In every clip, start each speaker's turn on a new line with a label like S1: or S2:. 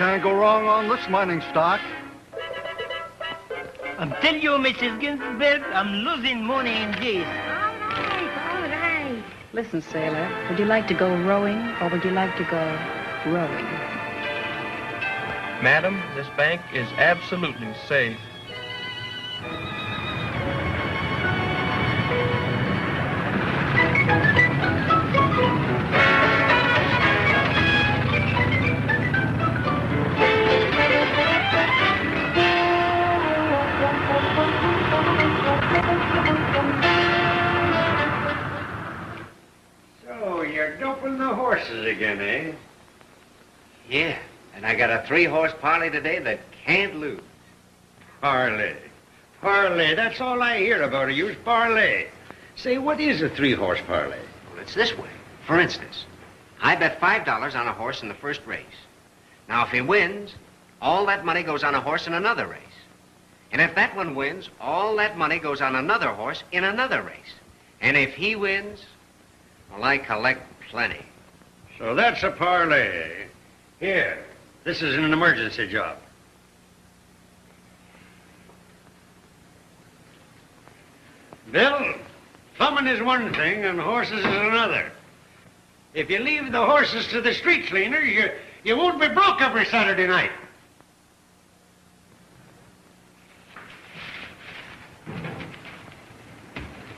S1: can't go wrong on this mining stock.
S2: I'm telling you, Mrs. Ginsberg, I'm losing money in this.
S3: All right.
S4: Listen, sailor, would you like to go rowing or would you like to go rowing?
S5: Madam, this bank is absolutely safe.
S6: So, you're doping the horses again, eh?
S7: Yeah, and I got a 3-horse parlay today that can't lose.
S6: Parlay. Parlay, that's all I hear about of you is parlay. Say, what is a 3-horse parlay?
S7: Well, it's this way. For instance, I bet $5 on a horse in the first race. Now, if he wins, all that money goes on a horse in another race. And if that one wins, all that money goes on another horse in another race. And if he wins, well, I collect plenty.
S6: So that's a parlay. Here, this is an emergency job. Bill, plumbing is one thing and horses is another. If you leave the horses to the street cleaners, you won't be broke every Saturday night.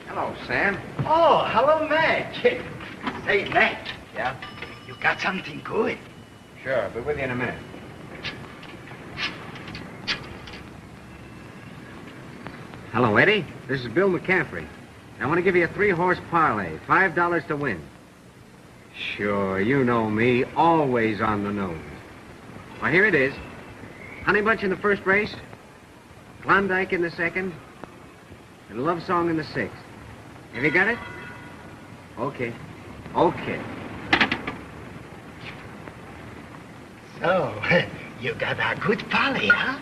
S7: Hello, Sam.
S2: Oh, hello, Madge. Say, Madge,
S7: Yeah?
S2: you got something good.
S7: Sure, I'll be with you in a minute. Hello, Eddie. This is Bill McCaffrey. I want to give you a 3-horse parlay, $5 to win. Sure, you know me, always on the nose. Well, here it is. Honey Bunch in the first race, Klondike in the second, and Love Song in the sixth. Have you got it? Okay. Okay.
S2: So, you got a good parlay, huh?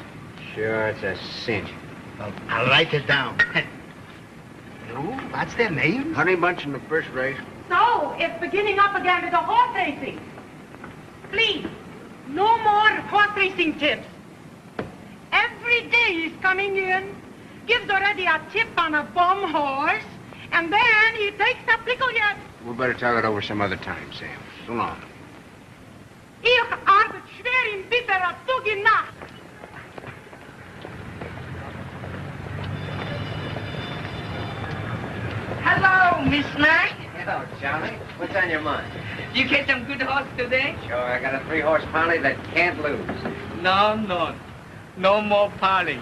S7: Sure, it's a cinch.
S2: Well, I'll write it down. No, what's their names?
S7: Honey Bunch in the first race.
S3: So, it's beginning up again to the horse racing. Please, no more horse racing tips. Every day he's coming in, gives already a tip on a bum horse, and then he takes the pickle yet.
S7: We better talk it over some other time, Sam. So long.
S3: Ich arbeite schwer in bitterer Tug Nacht.
S2: Hello, Miss Mac.
S7: Hello, Charlie. What's on your mind?
S2: You get some good horse today?
S7: Sure, I got a 3-horse parlay that can't lose.
S2: No, no. No more parlay.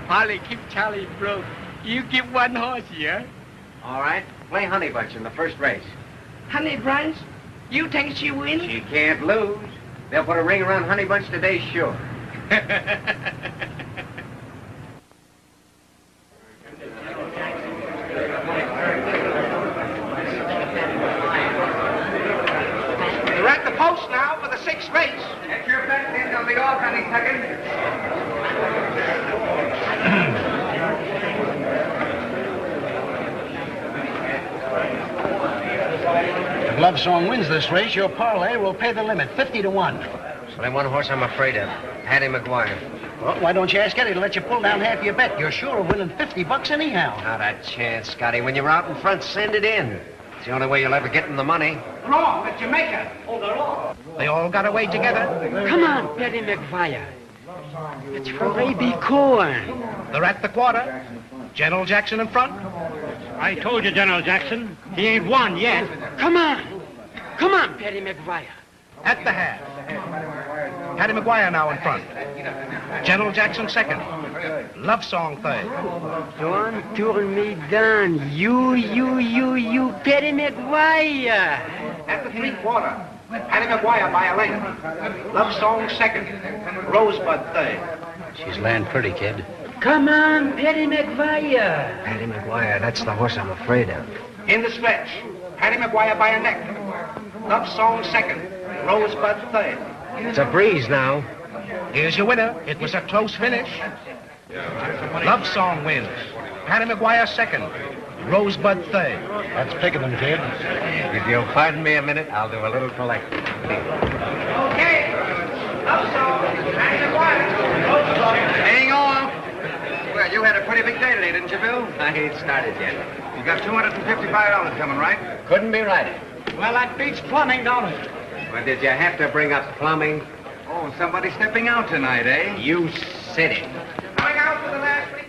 S2: Parlay keep Charlie broke. You give one horse here.
S7: All right, play Honey Bunch in the first race.
S2: Honey Bunch, you think she wins?
S7: She can't lose. They'll put a ring around Honey Bunch today, sure.
S2: We're at the post now for the 6th race.
S7: Get your bets in, they'll be off any second.
S8: If Love Song wins this race, your parlay will pay the limit, 50 to 1.
S7: There's only one horse I'm afraid of, Hattie McGuire.
S8: Well, why don't you ask Eddie to let you pull down half your bet? You're sure of winning $50 anyhow.
S7: Not a chance, Scotty. When you're out in front, send it in. It's the only way you'll ever get in the money.
S2: Wrong at Jamaica. Oh, they're wrong. They all got away together.
S9: Come on, Petty McGuire. It's for Baby Corn.
S2: They're at the quarter. General Jackson in front.
S8: I told you, General Jackson, he ain't won yet.
S9: Come on. Come on, Petty McGuire.
S2: At the half. Hattie McGuire now in front. General Jackson second. Love Song third.
S9: Don't turn me down. You, Petty McGuire.
S2: At the 3/4. Hattie McGuire by a length. Love Song second. Rosebud third.
S8: She's laying pretty, kid.
S9: Come on, Petty McGuire.
S7: Hattie McGuire, that's the horse I'm afraid of.
S2: In the stretch. Hattie McGuire by a neck. Love Song second. Rosebud third.
S7: It's a breeze now.
S2: Here's your winner. It was a close finish. Love Song wins. Hattie McGuire second. Rosebud third.
S8: That's picking them, kid.
S7: If you'll pardon me a minute, I'll do a little collecting.
S2: Okay.
S7: Hang on. Well, you had a pretty big day today, didn't you, Bill?
S10: I ain't started yet.
S7: You got $255 coming, right?
S10: Couldn't be right.
S8: Well, that beats plumbing, don't it?
S7: Well, did you have to bring up plumbing? Oh, somebody's stepping out tonight, eh?
S10: You said it.
S7: Going out for the last week.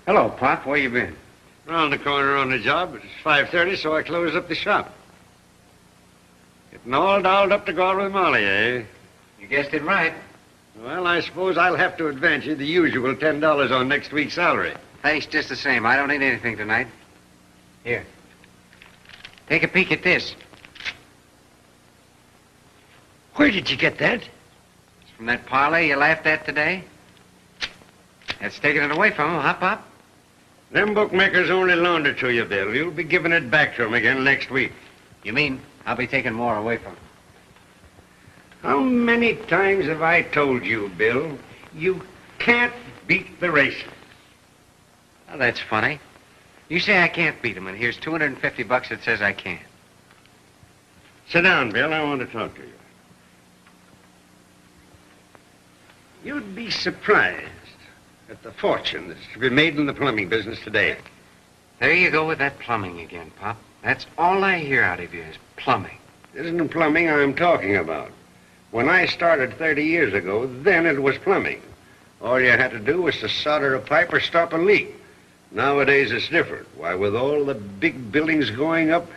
S7: Hello, Pop. Where you been?
S6: Round the corner on the job. It's 5:30, so I closed up the shop. Getting all dolled up to go out with Molly, eh?
S7: You guessed it right.
S6: Well, I suppose I'll have to advance you the usual $10 on next week's salary.
S7: Thanks just the same. I don't need anything tonight. Here. Take a peek at this.
S6: Where did you get that?
S7: It's from that parlay you laughed at today. That's taking it away from him, huh, Pop?
S6: Them bookmakers only loaned it to you, Bill. You'll be giving it back to 'em again next week.
S7: You mean I'll be taking more away from him?
S6: How many times have I told you, Bill, you can't beat the races?
S7: Well, that's funny. You say I can't beat him, and here's $250 that says I can.
S6: Sit down, Bill. I want to talk to you. You'd be surprised at the fortune that's to be made in the plumbing business today.
S7: There you go with that plumbing again, Pop. That's all I hear out of you is plumbing.
S6: It isn't plumbing I'm talking about. When I started 30 years ago, then it was plumbing. All you had to do was to solder a pipe or stop a leak. Nowadays it's different. Why, with all the big buildings going up,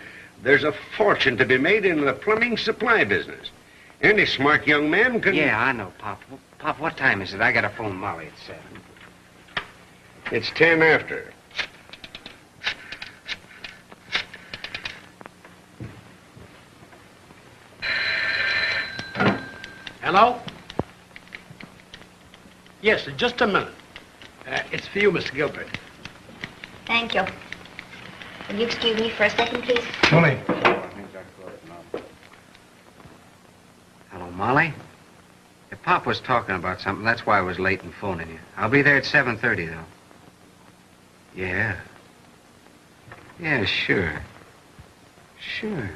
S6: there's a fortune to be made in the plumbing supply business. Any smart young man can...
S7: Yeah, I know, Pop. Pop, what time is it? I gotta phone Molly at 7.
S6: It's 10 after.
S8: Hello? Yes, just a minute. It's for you, Mr. Gilbert.
S11: Thank you. Will you excuse me for a second, please?
S8: Tony.
S7: Hello, Molly? If Pop was talking about something, that's why I was late in phoning you. I'll be there at 7:30, though. Yeah. Yeah, sure. Sure.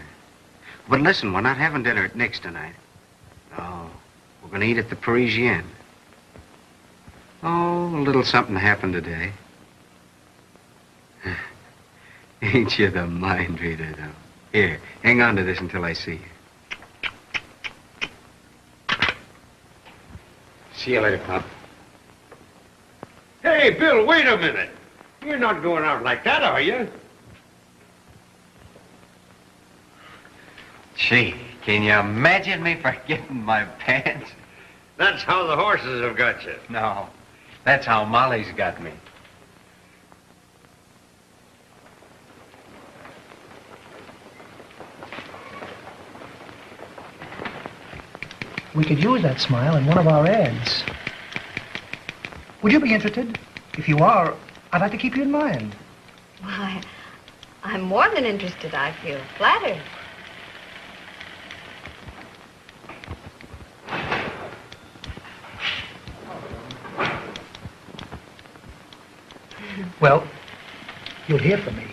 S7: But listen, we're not having dinner at Nick's tonight. No. We're going to eat at the Parisienne. Oh, a little something happened today. Ain't you the mind reader, though? Here, hang on to this until I see you. See you later, Pop.
S6: Hey, Bill, wait a minute. You're not going out like that, are you?
S7: Gee, can you imagine me forgetting my pants?
S6: That's how the horses have got you.
S7: No, that's how Molly's got me.
S9: We could use that smile in one of our ads. Would you be interested? If you are, I'd like to keep you in mind.
S11: Why, I'm more than interested. I feel flattered.
S9: Well, you'll hear from me.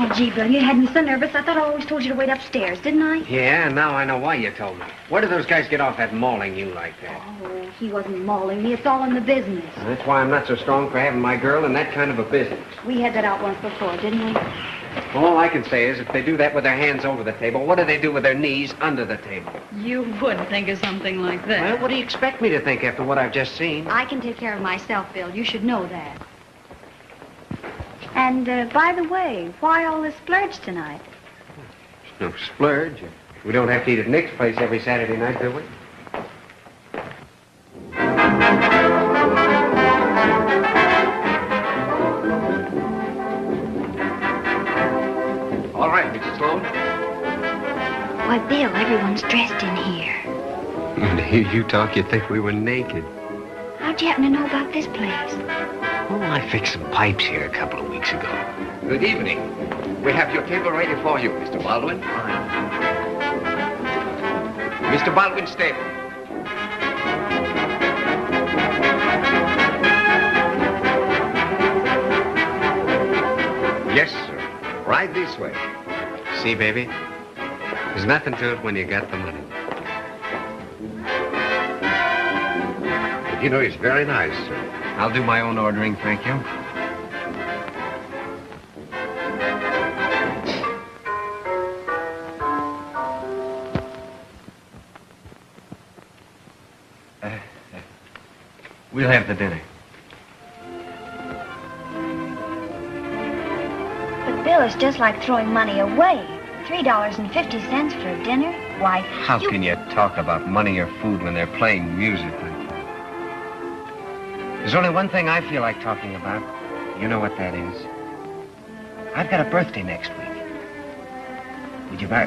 S11: Oh, gee, Bill, you had me so nervous. I thought I always told you to wait upstairs, didn't I?
S7: Yeah, now I know why you told me. Where did those guys get off at mauling you like that?
S11: Oh, he wasn't mauling me. It's all in the business.
S7: That's why I'm not so strong for having my girl in that kind of a business.
S11: We had that out once before, didn't we?
S7: All I can say is if they do that with their hands over the table, what do they do with their knees under the table?
S4: You would think of something like that.
S7: Well, what do you expect me to think after what I've just seen?
S11: I can take care of myself, Bill. You should know that. And, by the way, why all this splurge tonight?
S7: No splurge. We don't have to eat at Nick's place every Saturday night, do we? All right, Mrs. Sloan.
S11: Why, Bill, everyone's dressed in here.
S7: And to hear you talk, you'd think we were naked.
S11: How'd you happen to know about this place?
S7: Oh, I fixed some pipes here a couple of weeks ago.
S10: Good evening. We have your table ready for you, Mr. Baldwin. Mr. Baldwin's table.
S7: Yes, sir. Right this way. See, baby? There's nothing to it when you got the money. You know, he's very nice, sir. I'll do my own ordering, thank you. We'll have the dinner.
S11: But, Bill, it's just like throwing money away. $3.50 for a dinner? Why,
S7: How can you talk about money or food when they're playing music like that? There's only one thing I feel like talking about. You know what that is. I've got a birthday next week.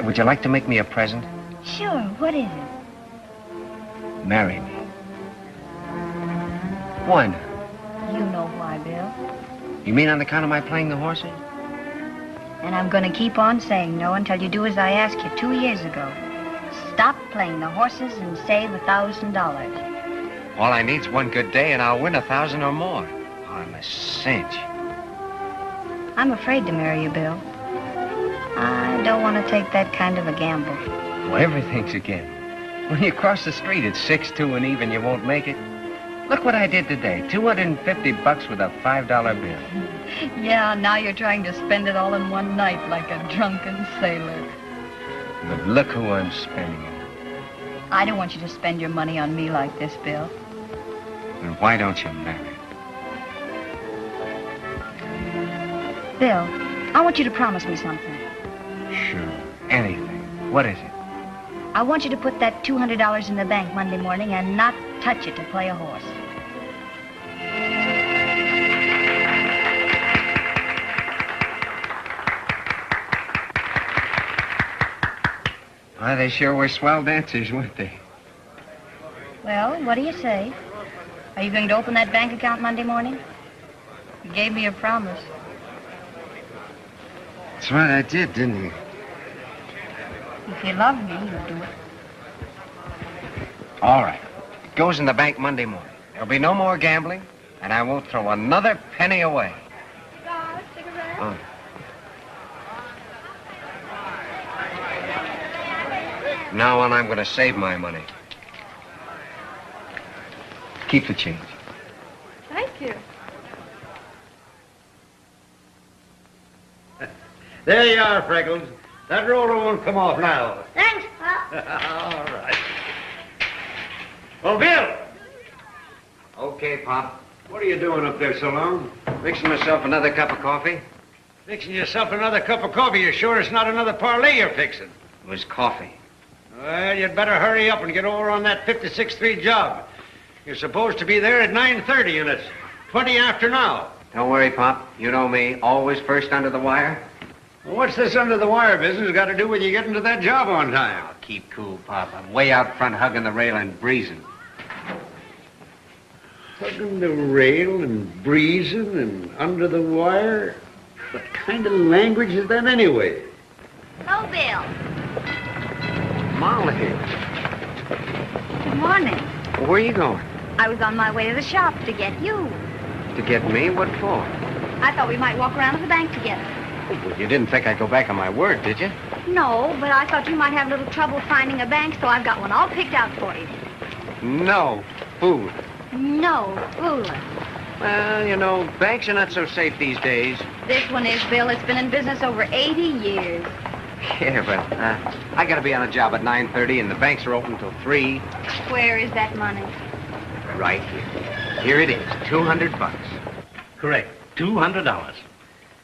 S7: Would you like to make me a present?
S11: Sure, what is it?
S7: Marry me. Why not?
S11: You know why, Bill.
S7: You mean on account of my playing the horses?
S11: And I'm going to keep on saying no until you do as I asked you 2 years ago. Stop playing the horses and save $1,000.
S7: All I need's one good day and I'll win 1,000 or more. Oh, I'm a cinch.
S11: I'm afraid to marry you, Bill. I don't want to take that kind of a gamble.
S7: Well, everything's a gamble. When you cross the street at 6-2 and even, you won't make it. Look what I did today. $250 with a $5 bill.
S4: Yeah, now you're trying to spend it all in one night like a drunken sailor.
S7: But look who I'm spending it on.
S4: I don't want you to spend your money on me like this, Bill.
S7: Then why don't you marry?
S11: Bill, I want you to promise me something.
S7: Sure. Anything. What is it?
S11: I want you to put that $200 in the bank Monday morning and not touch it to play a horse.
S7: Why, they sure were swell dancers, weren't they?
S11: Well, what do you say? Are you going to open that bank account Monday morning? You gave me a promise.
S7: That's right, I did, didn't you?
S11: If you love me, you'll do it.
S7: All right. It goes in the bank Monday morning. There'll be no more gambling, and I won't throw another penny away.
S11: Cigarette?
S7: Oh. Now on, I'm going to save my money. Keep the change.
S3: Thank you.
S6: There you are, Freckles. That roller won't come off now.
S11: Thanks, Pop.
S6: All right. Well, Bill.
S7: Okay, Pop.
S6: What are you doing up there so long?
S7: Mixing myself another cup of coffee.
S6: Fixing yourself another cup of coffee. You're sure it's not another parlay you're fixing?
S7: It was coffee.
S6: Well, you'd better hurry up and get over on that 56th Street job. You're supposed to be there at 9:30, and it's 20 after now.
S7: Don't worry, Pop. You know me. Always first under the wire.
S6: Well, what's this under-the-wire business got to do with you getting to that job on time?
S7: Oh, keep cool, Pop. I'm way out front hugging the rail and breezing.
S6: Hugging the rail and breezing and under the wire? What kind of language is that anyway?
S11: Hello, Bill.
S7: Molly.
S11: Good morning.
S7: Well, where are you going?
S11: I was on my way to the shop to get you.
S7: To get me? What for?
S11: I thought we might walk around to the bank together.
S7: Oh, well, you didn't think I'd go back on my word, did you?
S11: No, but I thought you might have a little trouble finding a bank, so I've got one all picked out for you.
S7: No. Food.
S11: No, fooling.
S7: Well, you know, banks are not so safe these days.
S11: This one is, Bill. It's been in business over 80 years.
S7: Yeah, but I got to be on a job at 9:30, and the banks are open till 3.
S11: Where is that money?
S7: Right here. Here it is, $200.
S12: Correct. $200.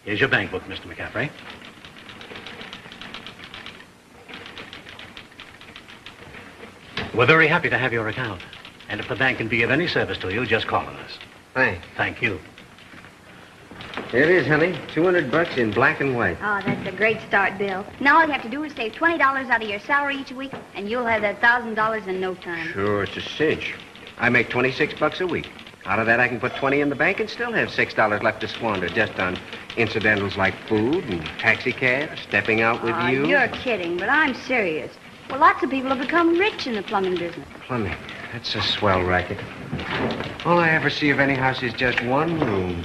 S12: Here's your bank book, Mr. McCaffrey. We're very happy to have your account. And if the bank can be of any service to you, just call on us.
S7: Thanks.
S12: Thank you.
S7: Here it is, honey. $200 in black and white.
S11: Oh, that's a great start, Bill. Now all you have to do is save $20 out of your salary each week, and you'll have that $1,000 in no time.
S7: Sure, it's a cinch. I make $26 a week. Out of that, I can put 20 in the bank and still have $6 left to squander just on incidentals like food and taxi cabs, stepping out with you.
S11: You're kidding, but I'm serious. Well, lots of people have become rich in the plumbing business.
S7: Plumbing. That's a swell racket. All I ever see of any house is just one room.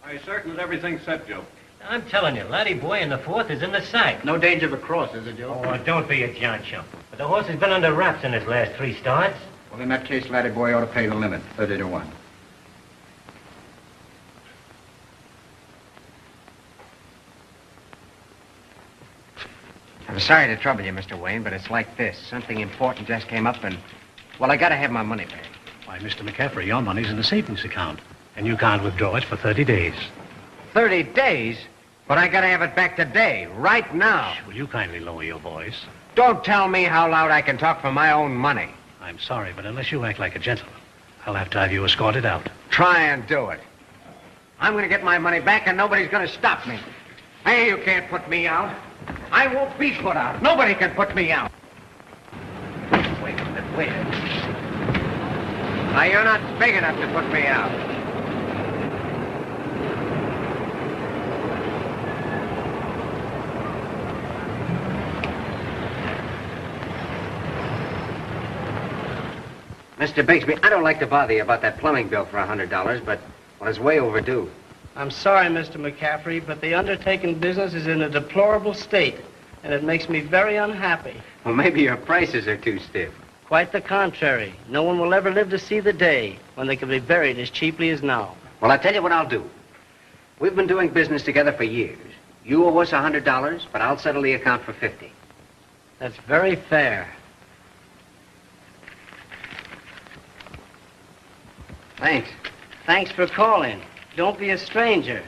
S13: Are you certain that everything's set, Joe?
S14: I'm telling you, Laddie Boy in the fourth is in the sack.
S10: No danger of a cross, is it, Joe?
S14: Oh, don't be a John chump. But the horse has been under wraps in his last 3 starts.
S10: Well, in that case, Laddie Boy ought to pay the limit, 30 to 1.
S7: I'm sorry to trouble you, Mr. Wayne, but it's like this. Something important just came up and, well, I gotta have my money back.
S12: Why, Mr. McCaffrey, your money's in the savings account, and you can't withdraw it for 30 days.
S7: 30 days? But I gotta have it back today, right now.
S12: Will you kindly lower your voice?
S7: Don't tell me how loud I can talk for my own money.
S12: I'm sorry, but unless you act like a gentleman, I'll have to have you escorted out.
S7: Try and do it. I'm gonna get my money back and nobody's gonna stop me. Hey, you can't put me out. I won't be put out. Nobody can put me out. Wait a minute, wait a minute. Now, you're not big enough to put me out. Mr. Bigsby, I don't like to bother you about that plumbing bill for $100, but, well, it's way overdue.
S8: I'm sorry, Mr. McCaffrey, but the undertaking business is in a deplorable state, and it makes me very unhappy.
S7: Well, maybe your prices are too stiff.
S8: Quite the contrary. No one will ever live to see the day when they can be buried as cheaply as now.
S7: Well, I'll tell you what I'll do. We've been doing business together for years. You owe us $100, but I'll settle the account for $50.
S8: That's very fair.
S7: Thanks.
S8: Thanks for calling. Don't be a stranger.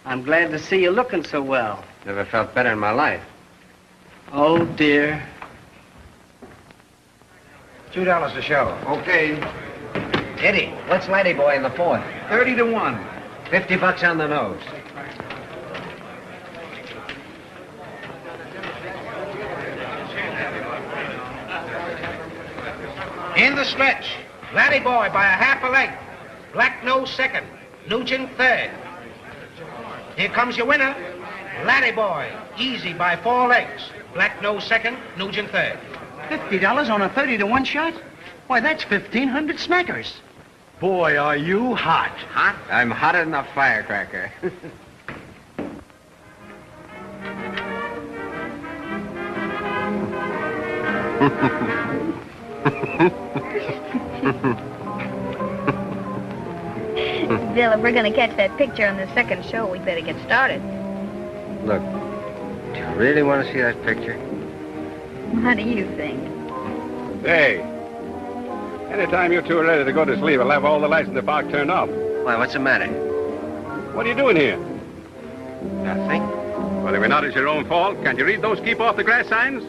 S8: I'm glad to see you looking so well.
S7: Never felt better in my life.
S8: Oh, dear.
S7: $2 a show.
S10: Okay.
S7: Eddie, what's Laddie Boy in the fourth?
S10: 30 to 1.
S7: $50 on the nose.
S2: In the stretch, Laddie Boy by a half a length. Black Nose second. Nugent third. Here comes your winner, Laddie Boy. Easy by 4 lengths. Black Nose second. Nugent third.
S9: $50 on a 30 to 1 shot? Why, that's 1,500 smackers.
S12: Boy, are you hot.
S7: Hot? I'm hotter than a firecracker.
S11: Bill, if we're going to catch that picture on the second show, we better get started.
S7: Look, do you really want to see that picture?
S11: What do you think?
S13: Hey, anytime you two are ready to go to sleep, I'll have all the lights in the park turned off.
S7: Why, what's the matter?
S13: What are you doing here?
S7: Nothing.
S13: Well, if not, it's your own fault. Can't you read those keep off the grass signs?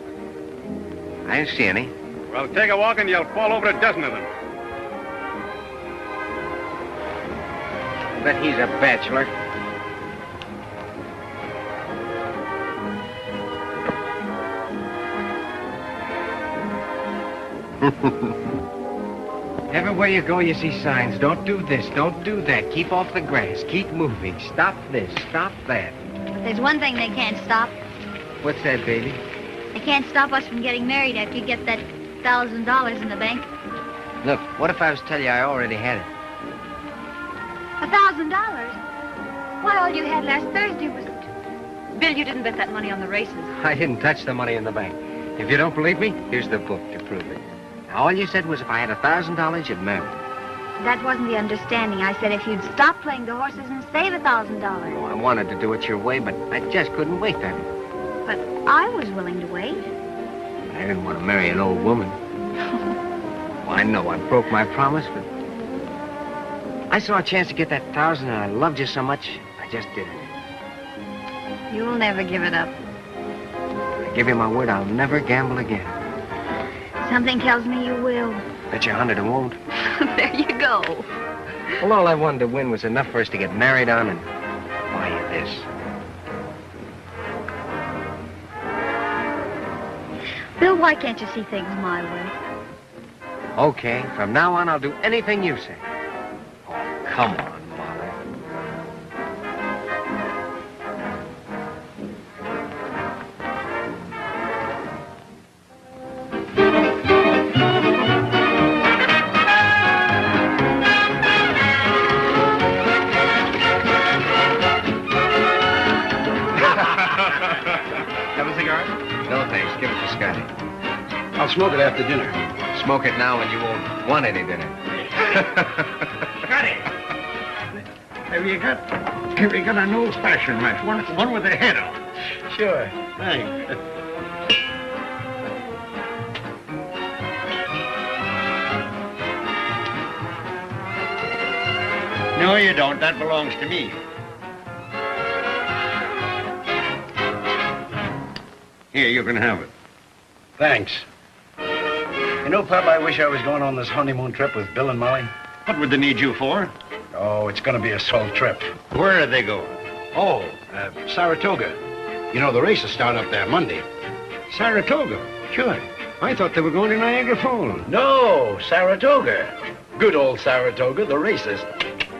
S7: I didn't see any.
S13: Well, take a walk and you'll fall over a dozen of them.
S7: Bet he's a bachelor. Everywhere you go, you see signs. Don't do this, don't do that. Keep off the grass. Keep moving. Stop this, stop that.
S11: But there's one thing they can't stop.
S7: What's that, baby?
S11: They can't stop us from getting married after you get that $1,000 in the bank.
S7: Look, what if I was to tell you I already had it?
S11: $1,000? Why, all you had last Thursday was... Bill, you didn't bet that money on the races.
S7: I didn't touch the money in the bank. If you don't believe me, here's the book to prove it. Now, all you said was if I had $1,000, you'd marry me.
S11: That wasn't the understanding. I said if you'd stop playing the horses and save $1,000.
S7: Oh, I wanted to do it your way, but I just couldn't wait that long.
S11: But I was willing to wait.
S7: I didn't want to marry an old woman. Well, I know I broke my promise, but I saw a chance to get that 1,000, and I loved you so much, I just did it.
S11: You'll never give it up.
S7: I give you my word, I'll never gamble again.
S11: Something tells me you will.
S7: Bet you 100 I won't.
S11: There you go.
S7: Well, all I wanted to win was enough for us to get married on and buy you this.
S11: Bill, why can't you see things my way?
S7: Okay, from now on, I'll do anything you say. Oh, come on, Molly.
S13: Have a cigar?
S7: No, thanks. Give it to Scotty.
S13: I'll smoke it after dinner.
S7: Smoke it now and you won't want any dinner.
S13: Scotty! Have you got an old-fashioned match? One with the head on.
S2: Sure.
S13: Thanks. No, you don't. That belongs to me. Here, you can have it.
S2: Thanks. You know, Pop, I wish I was going on this honeymoon trip with Bill and Molly.
S13: What would they need you for?
S2: Oh, it's going to be a swell trip.
S13: Where are they going?
S2: Oh, Saratoga. You know, the races start up there Monday.
S13: Saratoga?
S2: Sure.
S13: I thought they were going to Niagara Falls.
S2: No, Saratoga. Good old Saratoga, the races.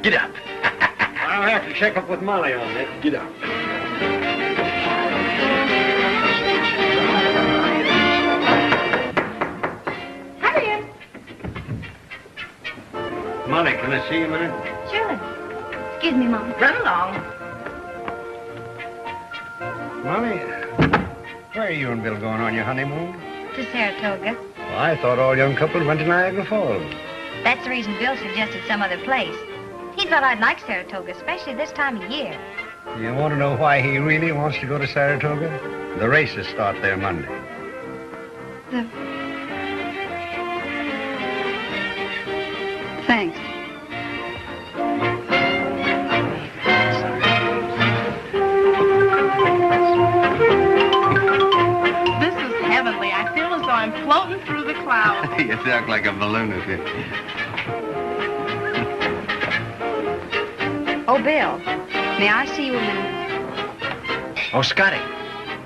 S2: Get up.
S13: I'll have to check up with Molly on it.
S2: Get up.
S3: Hurry in.
S13: Molly, can I see you a minute?
S11: Sure. Excuse me, Mom.
S3: Run along.
S13: Molly, where are you and Bill going on your honeymoon?
S11: To Saratoga.
S13: Well, I thought all young couples went to Niagara Falls.
S11: That's the reason Bill suggested some other place. He thought I'd like Saratoga, especially this time of year.
S13: You want to know why he really wants to go to Saratoga? The races start there Monday.
S11: Thanks.
S3: This is heavenly. I feel as though I'm floating through the clouds.
S6: You talk like a balloon if you...
S11: Oh, Bill, may I see you a minute?
S7: Oh, Scotty,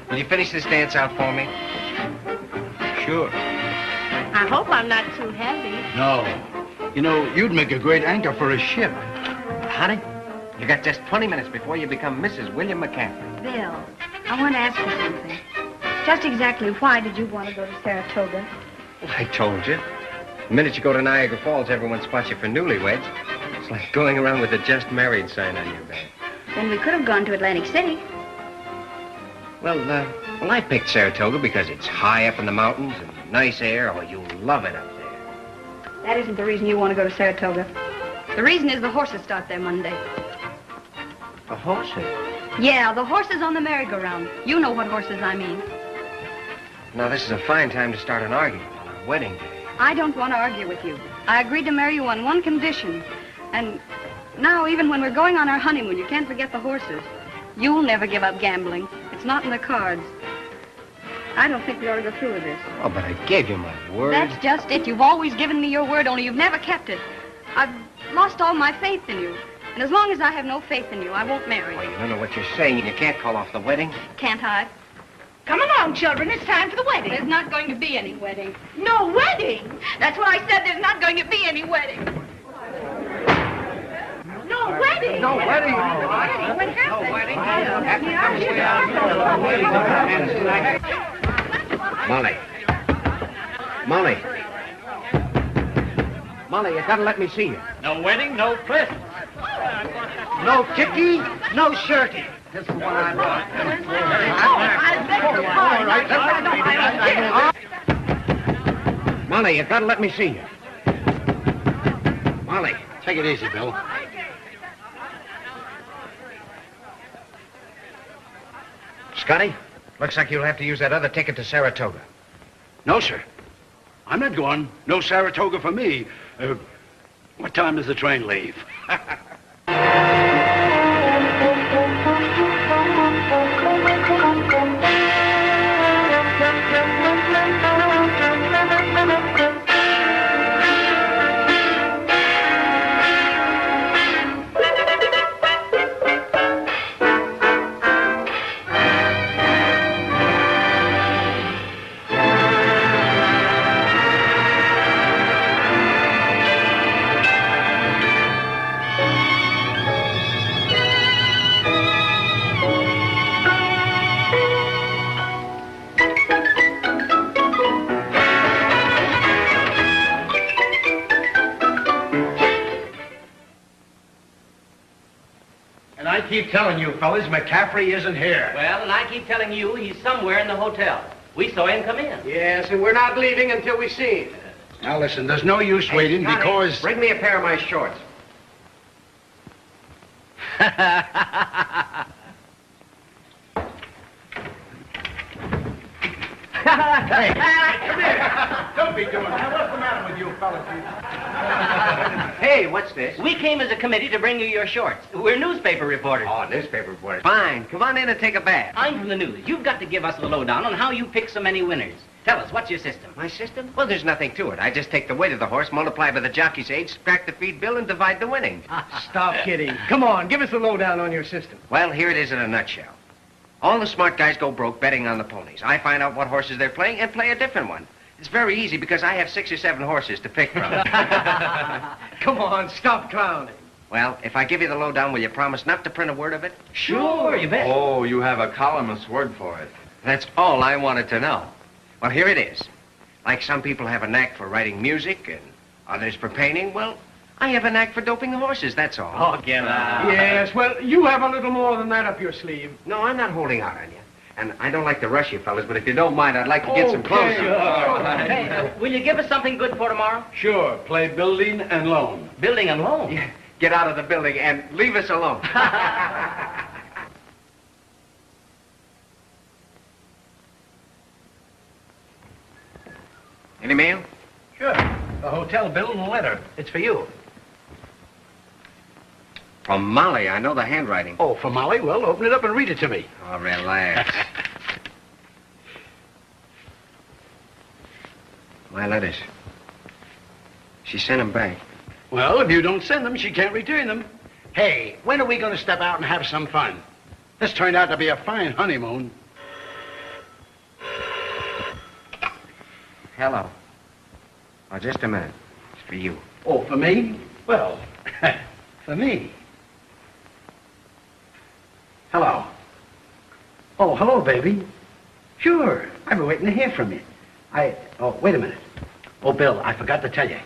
S7: will you finish this dance out for me?
S2: Sure.
S3: I hope I'm not too heavy.
S2: No. You know, you'd make a great anchor for a ship.
S7: Honey, you got just 20 minutes before you become Mrs. William McCaffrey.
S11: Bill, I want to ask you something. Just exactly why did you want to go to Saratoga?
S7: I told you. The minute you go to Niagara Falls, everyone spots you for newlyweds. It's like going around with a just married sign on your back.
S11: Then we could have gone to Atlantic City.
S7: Well, I picked Saratoga because it's high up in the mountains and nice air. Oh, you'll love it up there.
S11: That isn't the reason you want to go to Saratoga. The reason is the horses start there Monday.
S7: The horses?
S11: Yeah, the horses on the merry-go-round. You know what horses I mean.
S7: Now, this is a fine time to start an argument on our wedding day.
S11: I don't want to argue with you. I agreed to marry you on one condition. And now, even when we're going on our honeymoon, you can't forget the horses. You'll never give up gambling. It's not in the cards. I don't think we ought to go through with this.
S7: Oh, but I gave you my word.
S11: That's just it. You've always given me your word, only you've never kept it. I've lost all my faith in you. And as long as I have no faith in you, I won't marry
S7: Well,
S11: you.
S7: you don't know what you're saying. You can't call off the wedding.
S11: Can't I?
S3: Come along, children. It's time for the wedding.
S11: There's not going to be any wedding.
S3: No wedding?
S11: That's what I said. There's not going to be any wedding.
S3: No wedding?
S13: No wedding.
S3: What happened?
S7: Molly. Molly. Molly, you gotta let me see you.
S14: No wedding, no presents.
S7: No kicky, no shirty. This is what I want. Molly, you gotta let me see you. Molly.
S2: Take it easy, Bill.
S7: Scotty, looks like you'll have to use that other ticket to Saratoga.
S2: No, sir. I'm not going. No Saratoga for me. What time does the train leave?
S15: And I keep telling you, fellas, McCaffrey isn't here.
S14: Well, and I keep telling you he's somewhere in the hotel. We saw him come in.
S8: Yes, and we're not leaving until we see him.
S15: Now, listen, there's no use waiting
S7: Scotty,
S15: because...
S7: Bring me a pair of my shorts.
S15: Hey, come here. Don't be doing that. What's the matter with you fellas?
S7: Hey, what's this?
S14: We came as a committee to bring you your shorts. We're newspaper reporters.
S7: Oh, newspaper reporters. Fine. Come on in and take a bath.
S14: I'm from the news. You've got to give us the lowdown on how you pick so many winners. Tell us, what's your system?
S7: My system? Well, there's nothing to it. I just take the weight of the horse, multiply by the jockey's age, subtract the feed bill, and divide the winnings.
S8: Stop kidding. Come on, give us the lowdown on your system.
S7: Well, here it is in a nutshell. All the smart guys go broke betting on the ponies. I find out what horses they're playing and play a different one. It's very easy because I have 6 or 7 horses to pick from.
S8: Come on, stop clowning.
S7: Well, if I give you the lowdown, will you promise not to print a word of it?
S14: Sure, you bet.
S10: Oh, you have a columnist's word for it.
S7: That's all I wanted to know. Well, here it is. Like some people have a knack for writing music and others for painting, well, I have a knack for doping the horses, that's all.
S14: Oh, get out.
S8: Yes, well, you have a little more than that up your sleeve.
S7: No, I'm not holding out on you. And I don't like to rush you, fellas, but if you don't mind, I'd like to get some clothes.
S14: Hey, will you give us something good for tomorrow?
S15: Sure, play building and loan.
S14: Building and loan?
S7: Yeah, get out of the building and leave us alone. Any mail?
S15: Sure. The hotel bill and a letter. It's for you.
S7: From Molly. I know the handwriting.
S15: Oh, for Molly? Well, open it up and read it to me.
S7: Oh, relax. My letters. She sent them back.
S15: Well, if you don't send them, she can't return them. Hey, when are we going to step out and have some fun? This turned out to be a fine honeymoon.
S7: Hello. Oh, just a minute. It's for you.
S15: Oh, for me? Well, for me. Hello. Oh, hello, baby. Sure. I've been waiting to hear from you. Oh, wait a minute. Oh, Bill, I forgot to tell you.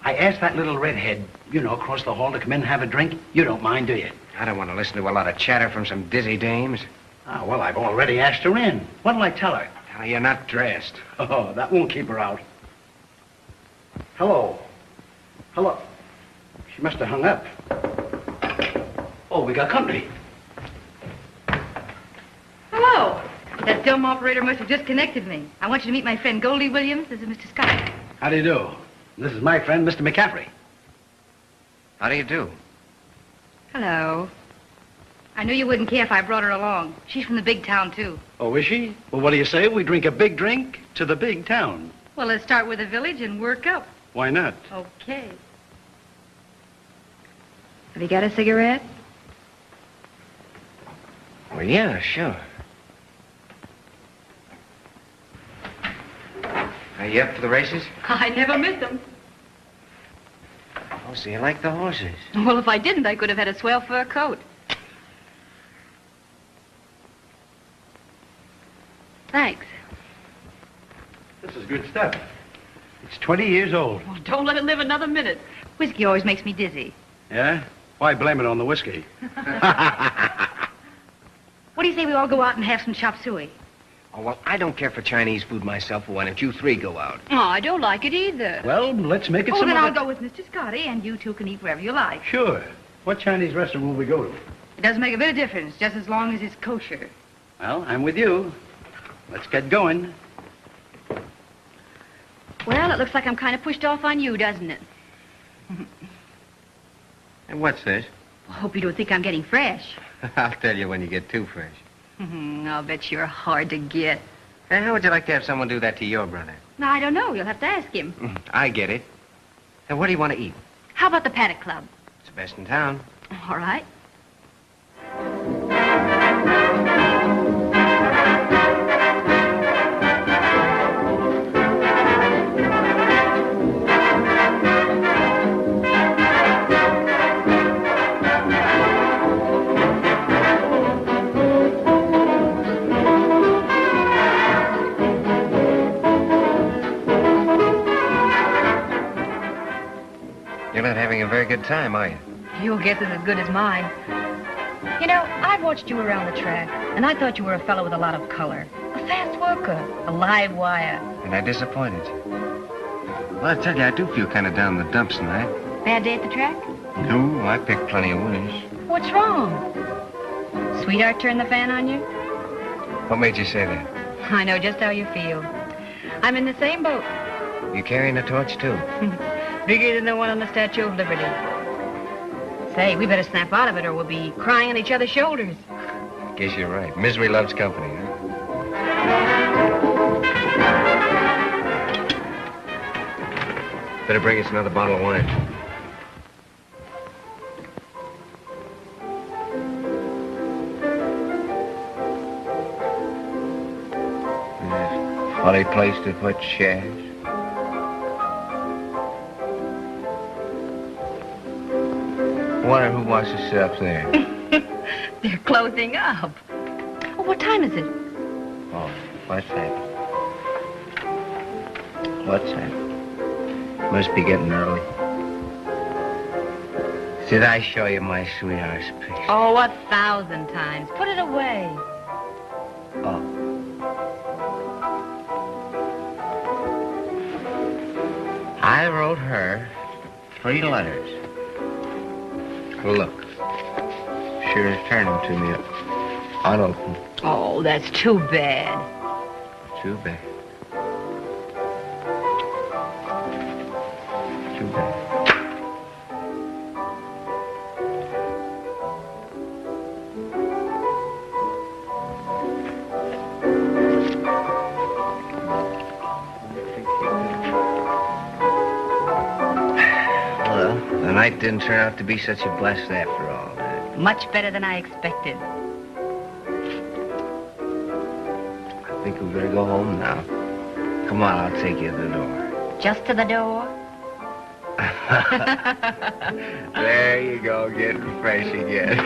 S15: I asked that little redhead, across the hall to come in and have a drink. You don't mind, do you?
S7: I don't want to listen to a lot of chatter from some dizzy dames.
S15: Ah, well, I've already asked her in. What'll I tell her?
S7: Tell her you're not dressed.
S15: Oh, that won't keep her out. Hello. Hello. She must have hung up. Oh, we got company.
S11: Hello. That dumb operator must have disconnected me. I want you to meet my friend Goldie Williams. This is Mr. Scott.
S15: How do you do? This is my friend, Mr. McCaffrey.
S7: How do you do?
S11: Hello. I knew you wouldn't care if I brought her along. She's from the big town, too.
S15: Oh, is she? Well, what do you say? We drink a big drink to the big town.
S11: Well, let's start with the village and work up.
S15: Why not?
S11: Okay. Have you got a cigarette?
S7: Well, yeah, sure. Are you up for the races?
S11: I never miss them.
S7: Oh, so you like the horses?
S11: Well, if I didn't, I could have had a swell fur coat. Thanks.
S15: This is good stuff. It's 20 years old.
S11: Well, don't let it live another minute. Whiskey always makes me dizzy.
S15: Yeah? Why blame it on the whiskey?
S11: What do you say we all go out and have some chop suey?
S7: Oh, well, I don't care for Chinese food myself. Why don't you 3 go out?
S11: Oh, I don't like it either.
S15: Well, let's make it
S11: Oh,
S15: some
S11: then
S15: other-
S11: I'll go with Mr. Scotty, and you two can eat wherever you like.
S15: Sure. What Chinese restaurant will we go to?
S11: It doesn't make a bit of difference, just as long as it's kosher.
S15: Well, I'm with you. Let's get going.
S11: Well, it looks like I'm kind of pushed off on you, doesn't it?
S7: And what's this?
S11: I hope you don't think I'm getting fresh.
S7: I'll tell you when you get too fresh.
S11: I'll bet you're hard to get.
S7: Hey, how would you like to have someone do that to your brother?
S11: No, I don't know. You'll have to ask him.
S7: I get it. And what do you want to eat?
S11: How about the Paddock Club?
S7: It's the best in town.
S11: All right.
S7: You're not having a very good time, are you?
S11: Your guess is as good as mine.
S4: You know, I've watched you around the track, and I thought you were a fellow with a lot of color. A fast worker, a live wire.
S7: And I disappointed you. Well, I tell you, I do feel kind of down in the dumps tonight.
S4: Bad day at the track?
S7: No, I picked plenty of winners.
S4: What's wrong? Sweetheart turned the fan on you?
S7: What made you say that?
S4: I know just how you feel. I'm in the same boat.
S7: You carrying a torch, too?
S4: Bigger than the one on the Statue of Liberty. Say, we better snap out of it or we'll be crying on each other's shoulders.
S7: Guess you're right. Misery loves company, huh? Better bring us another bottle of wine.
S10: Funny place to put shares. Wonder who wants to sit up there.
S4: They're closing up. Oh, what time is it?
S10: Oh, what's that? What's that? Must be getting early. Did I show you my sweetheart's picture?
S4: Oh, 1,000 times. Put it away.
S10: Oh. I wrote her 3 letters. Look. Sure is turning to me unopened.
S4: Oh, that's too bad.
S10: Too bad. Too bad. Well, the night didn't turn out to be such a blast after all.
S4: Much better than I expected.
S10: I think we better go home now. Come on, I'll take you to the door.
S4: Just to the door?
S10: There you go, getting fresh again.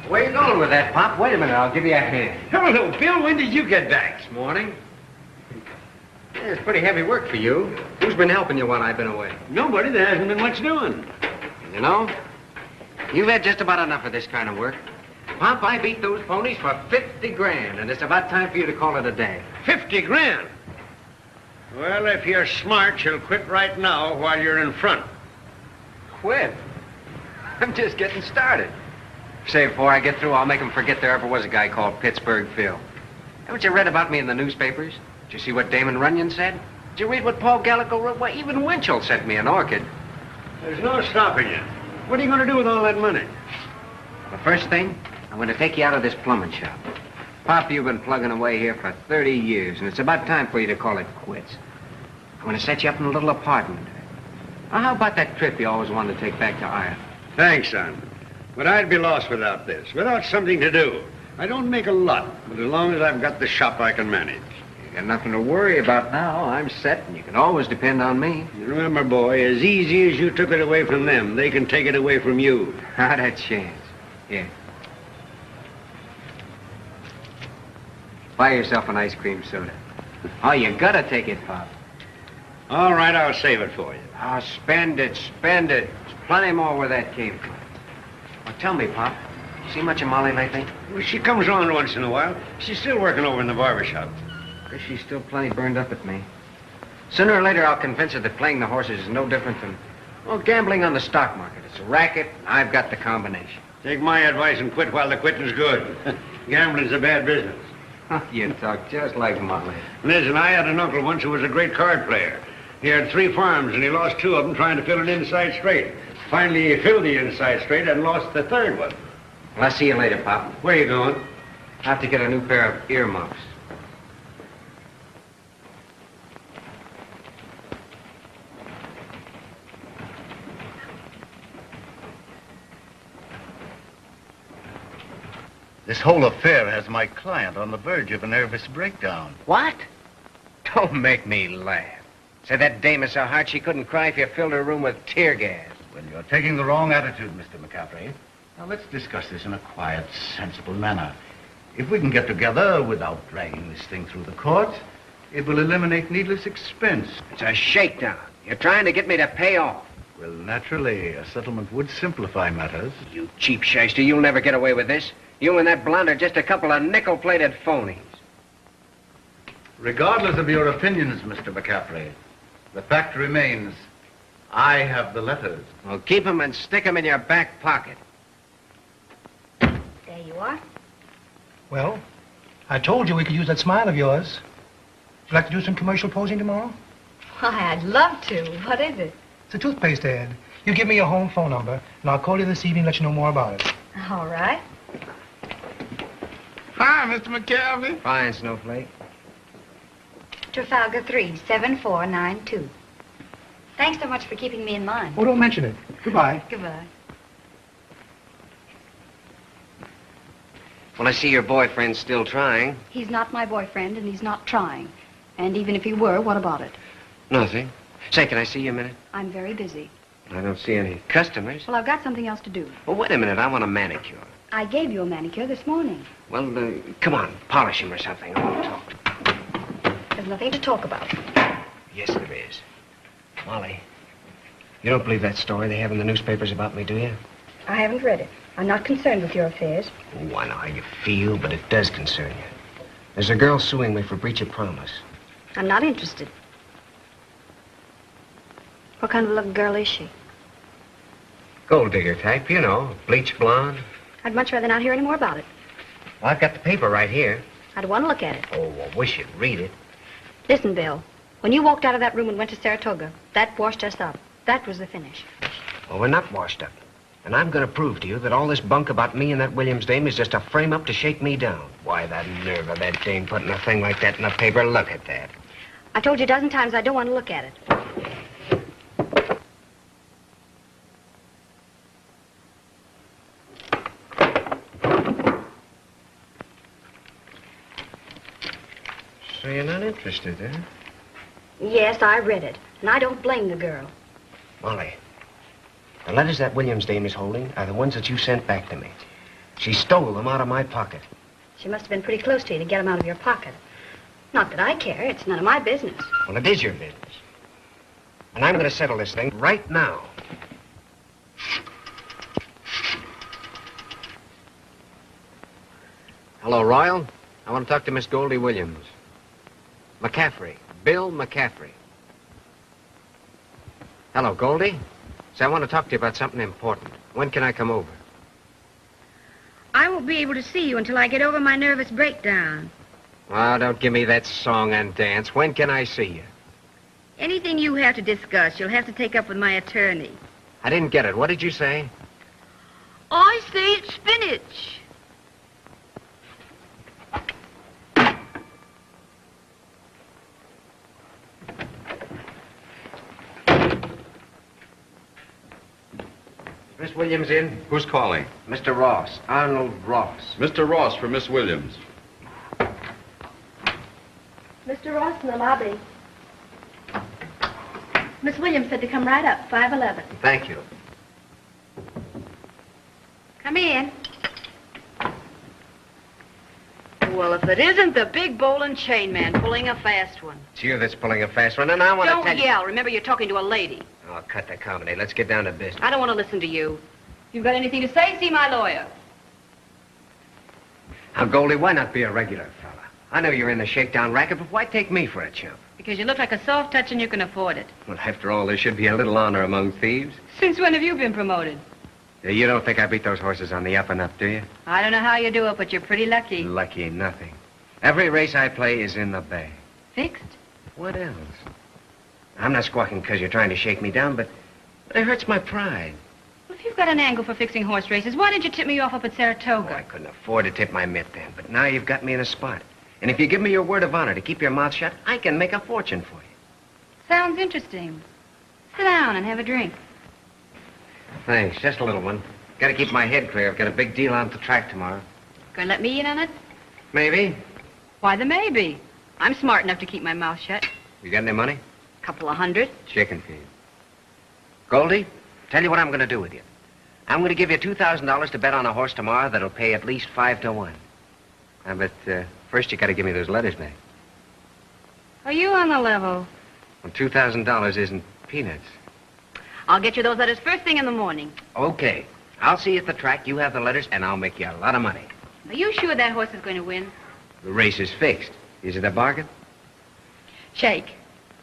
S7: Where you going with that, Pop? Wait a minute, I'll give you a hand.
S15: Hello, Bill. When did you get back?
S7: This morning. Yeah, it's pretty heavy work for you. Who's been helping you while I've been away?
S15: Nobody. There hasn't been much doing.
S7: You know, you've had just about enough of this kind of work. Pop, I beat those ponies for 50 grand, and it's about time for you to call it a day.
S6: 50 grand? Well, if you're smart, you'll quit right now while you're in front.
S7: Quit? I'm just getting started. Say, before I get through, I'll make them forget there ever was a guy called Pittsburgh Phil. Haven't you read about me in the newspapers? Did you see what Damon Runyon said? Did you read what Paul Gallico wrote? Well, even Winchell sent me an orchid.
S6: There's no stopping you. What are you going to do with all that money?
S7: The first thing, I'm going to take you out of this plumbing shop. Pop, you've been plugging away here for 30 years, and it's about time for you to call it quits. I'm going to set you up in a little apartment. Now, how about that trip you always wanted to take back to Ireland?
S6: Thanks, son. But I'd be lost without this, without something to do. I don't make a lot, but as long as I've got the shop, I can manage.
S7: You got nothing to worry about now. I'm set, and you can always depend on me.
S6: You remember, boy, as easy as you took it away from them, they can take it away from you.
S7: Not a chance. Here. Buy yourself an ice cream soda. Oh, you gotta take it, Pop.
S6: All right, I'll save it for you.
S7: Oh, spend it, spend it. There's plenty more where that came from. Well, tell me, Pop, you see much of Molly lately?
S6: Well, she comes on once in a while. She's still working over in the barber shop.
S7: Guess she's still plenty burned up at me. Sooner or later, I'll convince her that playing the horses is no different than, well, gambling on the stock market. It's a racket, and I've got the combination.
S6: Take my advice and quit while the quitting's good. Gambling's a bad business.
S7: You talk just like Molly.
S6: Listen, I had an uncle once who was a great card player. He had 3 farms, and he lost 2 of them trying to fill an inside straight. Finally, he filled the inside straight and lost the 3rd one.
S7: Well, I'll see you later, Pop.
S6: Where are you going?
S7: I have to get a new pair of earmuffs.
S1: This whole affair has my client on the verge of a nervous breakdown.
S7: What? Don't make me laugh. Say, that dame is so hard she couldn't cry if you filled her room with tear gas.
S1: Well, you're taking the wrong attitude, Mr. McCaffrey. Now, let's discuss this in a quiet, sensible manner. If we can get together without dragging this thing through the courts, it will eliminate needless expense.
S7: It's a shakedown. You're trying to get me to pay off.
S1: Well, naturally, a settlement would simplify matters.
S7: You cheap shyster, you'll never get away with this. You and that blonde are just a couple of nickel-plated phonies.
S1: Regardless of your opinions, Mr. McCaffrey, the fact remains, I have the letters.
S7: Well, keep them and stick them in your back pocket.
S11: There you are.
S9: Well, I told you we could use that smile of yours. Would you like to do some commercial posing tomorrow?
S11: Why, I'd love to. What is it?
S9: It's a toothpaste ad. You give me your home phone number, and I'll call you this evening and let you know more about it.
S11: All right.
S13: Hi, Mr. McCaffrey.
S7: Fine, Snowflake.
S11: Trafalgar 3, 7492. Thanks so much for keeping me in mind.
S9: Oh, don't mention it. Goodbye.
S11: Goodbye.
S7: Well, I see your boyfriend's still trying.
S11: He's not my boyfriend, and he's not trying. And even if he were, what about it?
S7: Nothing. Say, can I see you a minute?
S11: I'm very busy.
S7: I don't see any customers.
S11: Well, I've got something else to do.
S7: Well, wait a minute. I want a manicure.
S11: I gave you a manicure this morning.
S7: Well, come on. Polish him or something. I want to talk.
S11: There's nothing to talk about.
S7: Yes, there is. Molly, you don't believe that story they have in the newspapers about me, do you?
S11: I haven't read it. I'm not concerned with your affairs.
S7: Oh, I know how you feel, but it does concern you. There's a girl suing me for breach of promise.
S11: I'm not interested. What kind of a little girl is she?
S7: Gold digger type, you know, bleach blonde.
S11: I'd much rather not hear any more about it.
S7: Well, I've got the paper right here.
S11: I'd want to look at it.
S7: Oh, I wish you'd read it.
S11: Listen, Bill. When you walked out of that room and went to Saratoga, that washed us up. That was the finish.
S7: Well, we're not washed up. And I'm going to prove to you that all this bunk about me and that Williams dame is just a frame-up to shake me down. Why, the nerve of that dame putting a thing like that in the paper. Look at that.
S11: I've told you a dozen times I don't want to look at it.
S7: So you're not interested, huh?
S11: Yes, I read it. And I don't blame the girl.
S7: Molly, the letters that Williams dame is holding are the ones that you sent back to me. She stole them out of my pocket.
S11: She must have been pretty close to you to get them out of your pocket. Not that I care. It's none of my business.
S7: Well, it is your business. And I'm going to settle this thing right now. Hello, Royal. I want to talk to Miss Goldie Williams. McCaffrey. Bill McCaffrey. Hello, Goldie. Say, I want to talk to you about something important. When can I come over?
S4: I won't be able to see you until I get over my nervous breakdown.
S7: Oh, don't give me that song and dance. When can I see you?
S4: Anything you have to discuss, you'll have to take up with my attorney.
S7: I didn't get it. What did you say?
S4: I say spinach.
S7: Miss Williams in?
S13: Who's calling?
S7: Mr. Ross. Arnold Ross.
S13: Mr. Ross for Miss Williams.
S16: Mr. Ross in the lobby. Miss Williams said to come right up, 511.
S7: Thank you.
S4: Come in. Well, if it isn't the big bowl and chain man pulling a fast one.
S7: It's you that's pulling a fast one, and I want to tell
S4: Don't
S7: you...
S4: yell. Remember, you're talking to a lady.
S7: Oh, cut the comedy. Let's get down to business.
S4: I don't want to listen to you. If you've got anything to say, see my lawyer.
S7: Now, Goldie, why not be a regular fella? I know you're in the shakedown racket, but why take me for a chump?
S4: Because you look like a soft touch and you can afford it.
S7: Well, after all, there should be a little honor among thieves.
S4: Since when have you been promoted?
S7: You don't think I beat those horses on the up and up, do you?
S4: I don't know how you do it, but you're pretty lucky.
S7: Lucky nothing. Every race I play is in the bag.
S4: Fixed?
S7: What else? I'm not squawking because you're trying to shake me down, but it hurts my pride.
S4: Well, if you've got an angle for fixing horse races, why didn't you tip me off up at Saratoga?
S7: Oh, I couldn't afford to tip my mitt then, but now you've got me in a spot. And if you give me your word of honor to keep your mouth shut, I can make a fortune for you.
S4: Sounds interesting. Sit down and have a drink.
S7: Thanks, just a little one. Got to keep my head clear. I've got a big deal on at the track tomorrow.
S4: Gonna let me in on it?
S7: Maybe.
S4: Why, the maybe. I'm smart enough to keep my mouth shut.
S7: You got any money?
S4: Couple of $100.
S7: Chicken feed. Goldie, Tell you what I'm going to do with you. I'm going to give you $2,000 to bet on a horse tomorrow that'll pay at least 5 to 1. But first you got to give me those letters back.
S4: Are you on the level?
S7: Well, $2,000 isn't peanuts.
S4: I'll get you those letters first thing in the morning.
S7: Okay. I'll see you at the track. You have the letters, and I'll make you a lot of money.
S4: Are you sure that horse is going to win?
S7: The race is fixed. Is it a bargain?
S4: Shake.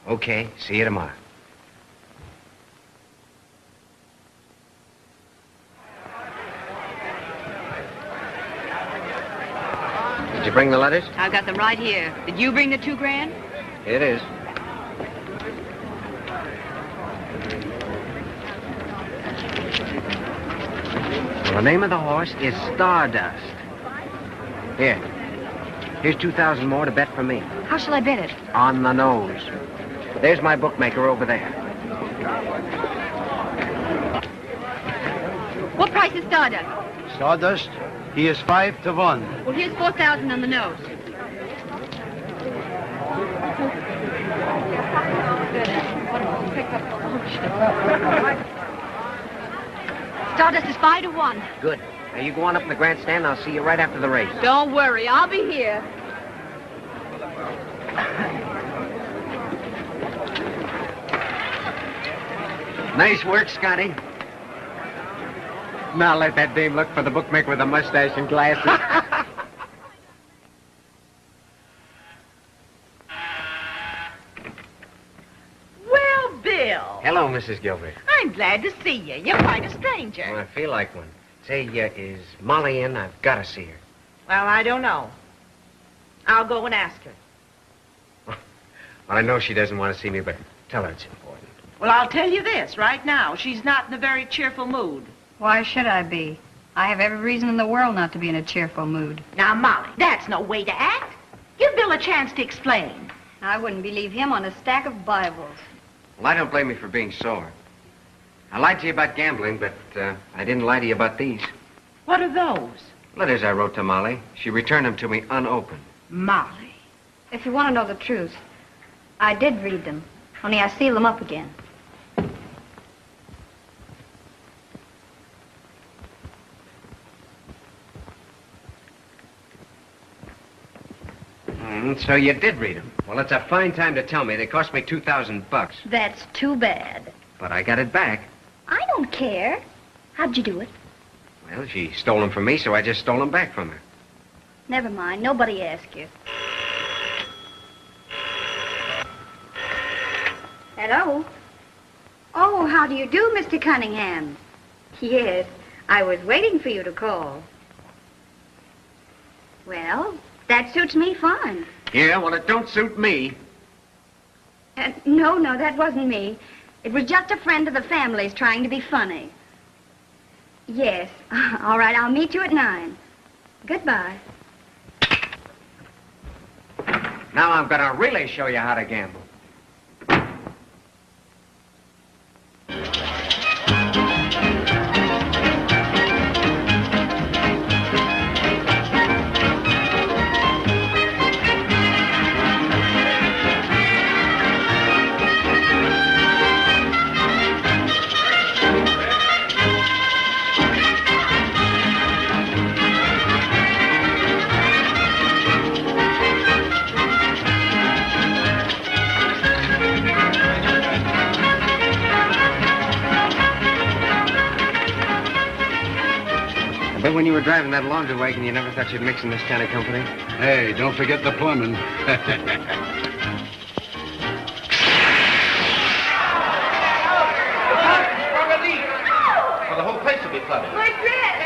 S7: Okay. See you tomorrow. Did you bring the letters?
S4: I've got them right here. Did you bring the $2,000?
S7: It is. Well, the name of the horse is Stardust. Here. Here's 2,000 more to bet for me.
S4: How shall I bet it?
S7: On the nose. There's my bookmaker over there.
S4: What price is Stardust?
S15: Stardust, he is 5 to 1.
S4: Well, here's 4,000 on the nose. Stardust is 5 to 1.
S7: Good. Now you go on up in the grandstand. I'll see you right after the race.
S4: Don't worry, I'll be here.
S7: Nice work, Scotty. Now let that dame look for the bookmaker with a mustache and glasses.
S17: Well, Bill,
S7: Hello, Mrs. Gilbert.
S17: I'm glad to see you. You're quite a stranger.
S7: Well, I feel like one. Say, is Molly in? I've got to see her.
S17: Well, I don't know. I'll go and ask her.
S7: Well, I know she doesn't want to see me, but tell her it's important.
S17: Well, I'll tell you this right now. She's not in a very cheerful mood.
S4: Why should I be? I have every reason in the world not to be in a cheerful mood.
S17: Now, Molly, that's no way to act. Give Bill a chance to explain.
S4: I wouldn't believe him on a stack of Bibles.
S7: Well, I don't blame you for being sore. I lied to you about gambling, but I didn't lie to you about these.
S17: What are those?
S7: Letters I wrote to Molly. She returned them to me unopened.
S17: Molly.
S4: If you want to know the truth, I did read them, only I sealed them up again.
S7: So you did read them. Well, it's a fine time to tell me. They cost me $2,000.
S16: That's too bad.
S7: But I got it back.
S16: I don't care. How'd you do it?
S7: Well, she stole them from me, so I just stole them back from her.
S16: Never mind. Nobody asked you. Hello? Oh, how do you do, Mr. Cunningham? Yes, I was waiting for you to call. Well, that suits me fine.
S7: Yeah, well, it don't suit me.
S16: No, that wasn't me. It was just a friend of the family's trying to be funny. Yes. All right, I'll meet you at 9. Goodbye.
S7: Now I'm going to really show you how to gamble. But when you were driving that laundry wagon, you never thought you'd mix in this kind of company?
S13: Hey, don't forget the plumbing.
S2: Well, the whole place will be flooded.
S3: My dress!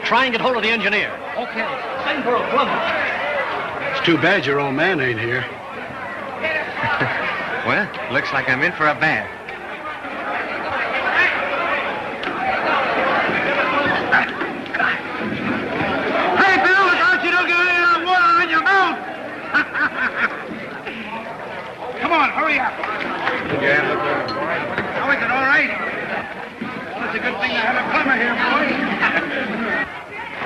S12: Try and get hold of the engineer.
S15: Okay. Send for a plumber.
S13: It's too bad your old man ain't here.
S7: Well, looks like I'm in for a bath.
S2: Hey, Bill, look out you don't get any of that water in your mouth. Come on, hurry up.
S13: Yeah.
S2: How is it, all right? Well, it's a good thing to have a plumber here, boys.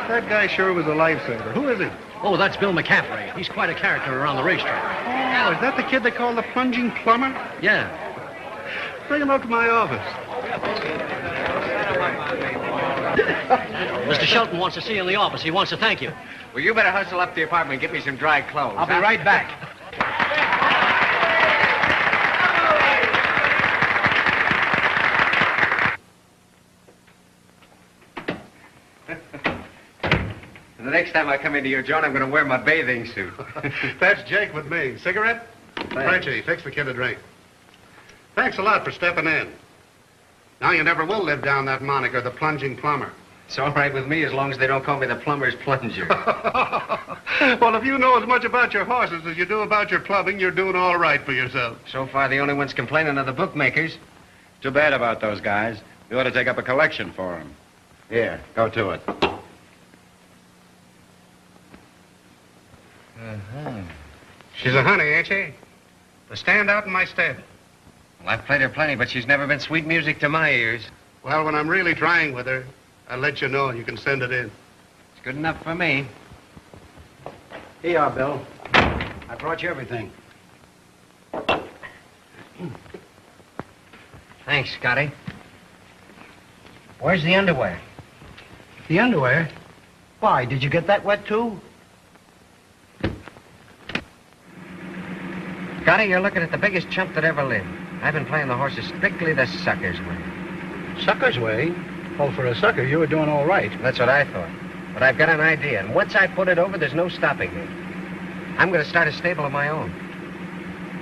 S13: That guy sure was a lifesaver. Who is he?
S12: Oh, that's Bill McCaffrey. He's quite a character around the racetrack.
S13: Oh, is that the kid they call the plunging plumber?
S12: Yeah.
S13: Bring him up to my office.
S12: Mr. Shelton wants to see you in the office. He wants to thank you.
S7: Well, you better hustle up to the apartment and get me some dry clothes.
S15: I'll be right back.
S7: The next time I come into your joint, I'm going to wear my bathing suit.
S13: That's Jake with me. Cigarette? Frenchie, fix the kid a drink. Thanks a lot for stepping in. Now you never will live down that moniker, the plunging plumber.
S7: It's all right with me as long as they don't call me the plumber's plunger.
S13: Well, if you know as much about your horses as you do about your plumbing, you're doing all right for yourself.
S7: So far, the only ones complaining are the bookmakers.
S13: Too bad about those guys. You ought to take up a collection for them. Here, go to it. She's a honey, ain't she? To stand out in my stead.
S7: Well, I've played her plenty, but she's never been sweet music to my ears.
S13: Well, when I'm really trying with her, I'll let you know and you can send it in.
S7: It's good enough for me.
S15: Here you are, Bill. I brought you everything.
S7: Thanks, Scotty. Where's the underwear?
S15: The underwear? Why, did you get that wet, too?
S7: Scotty, you're looking at the biggest chump that ever lived. I've been playing the horses strictly the sucker's way.
S15: Sucker's way? Well, for a sucker, you were doing all right.
S7: That's what I thought. But I've got an idea, and once I put it over, there's no stopping me. I'm going to start a stable of my own.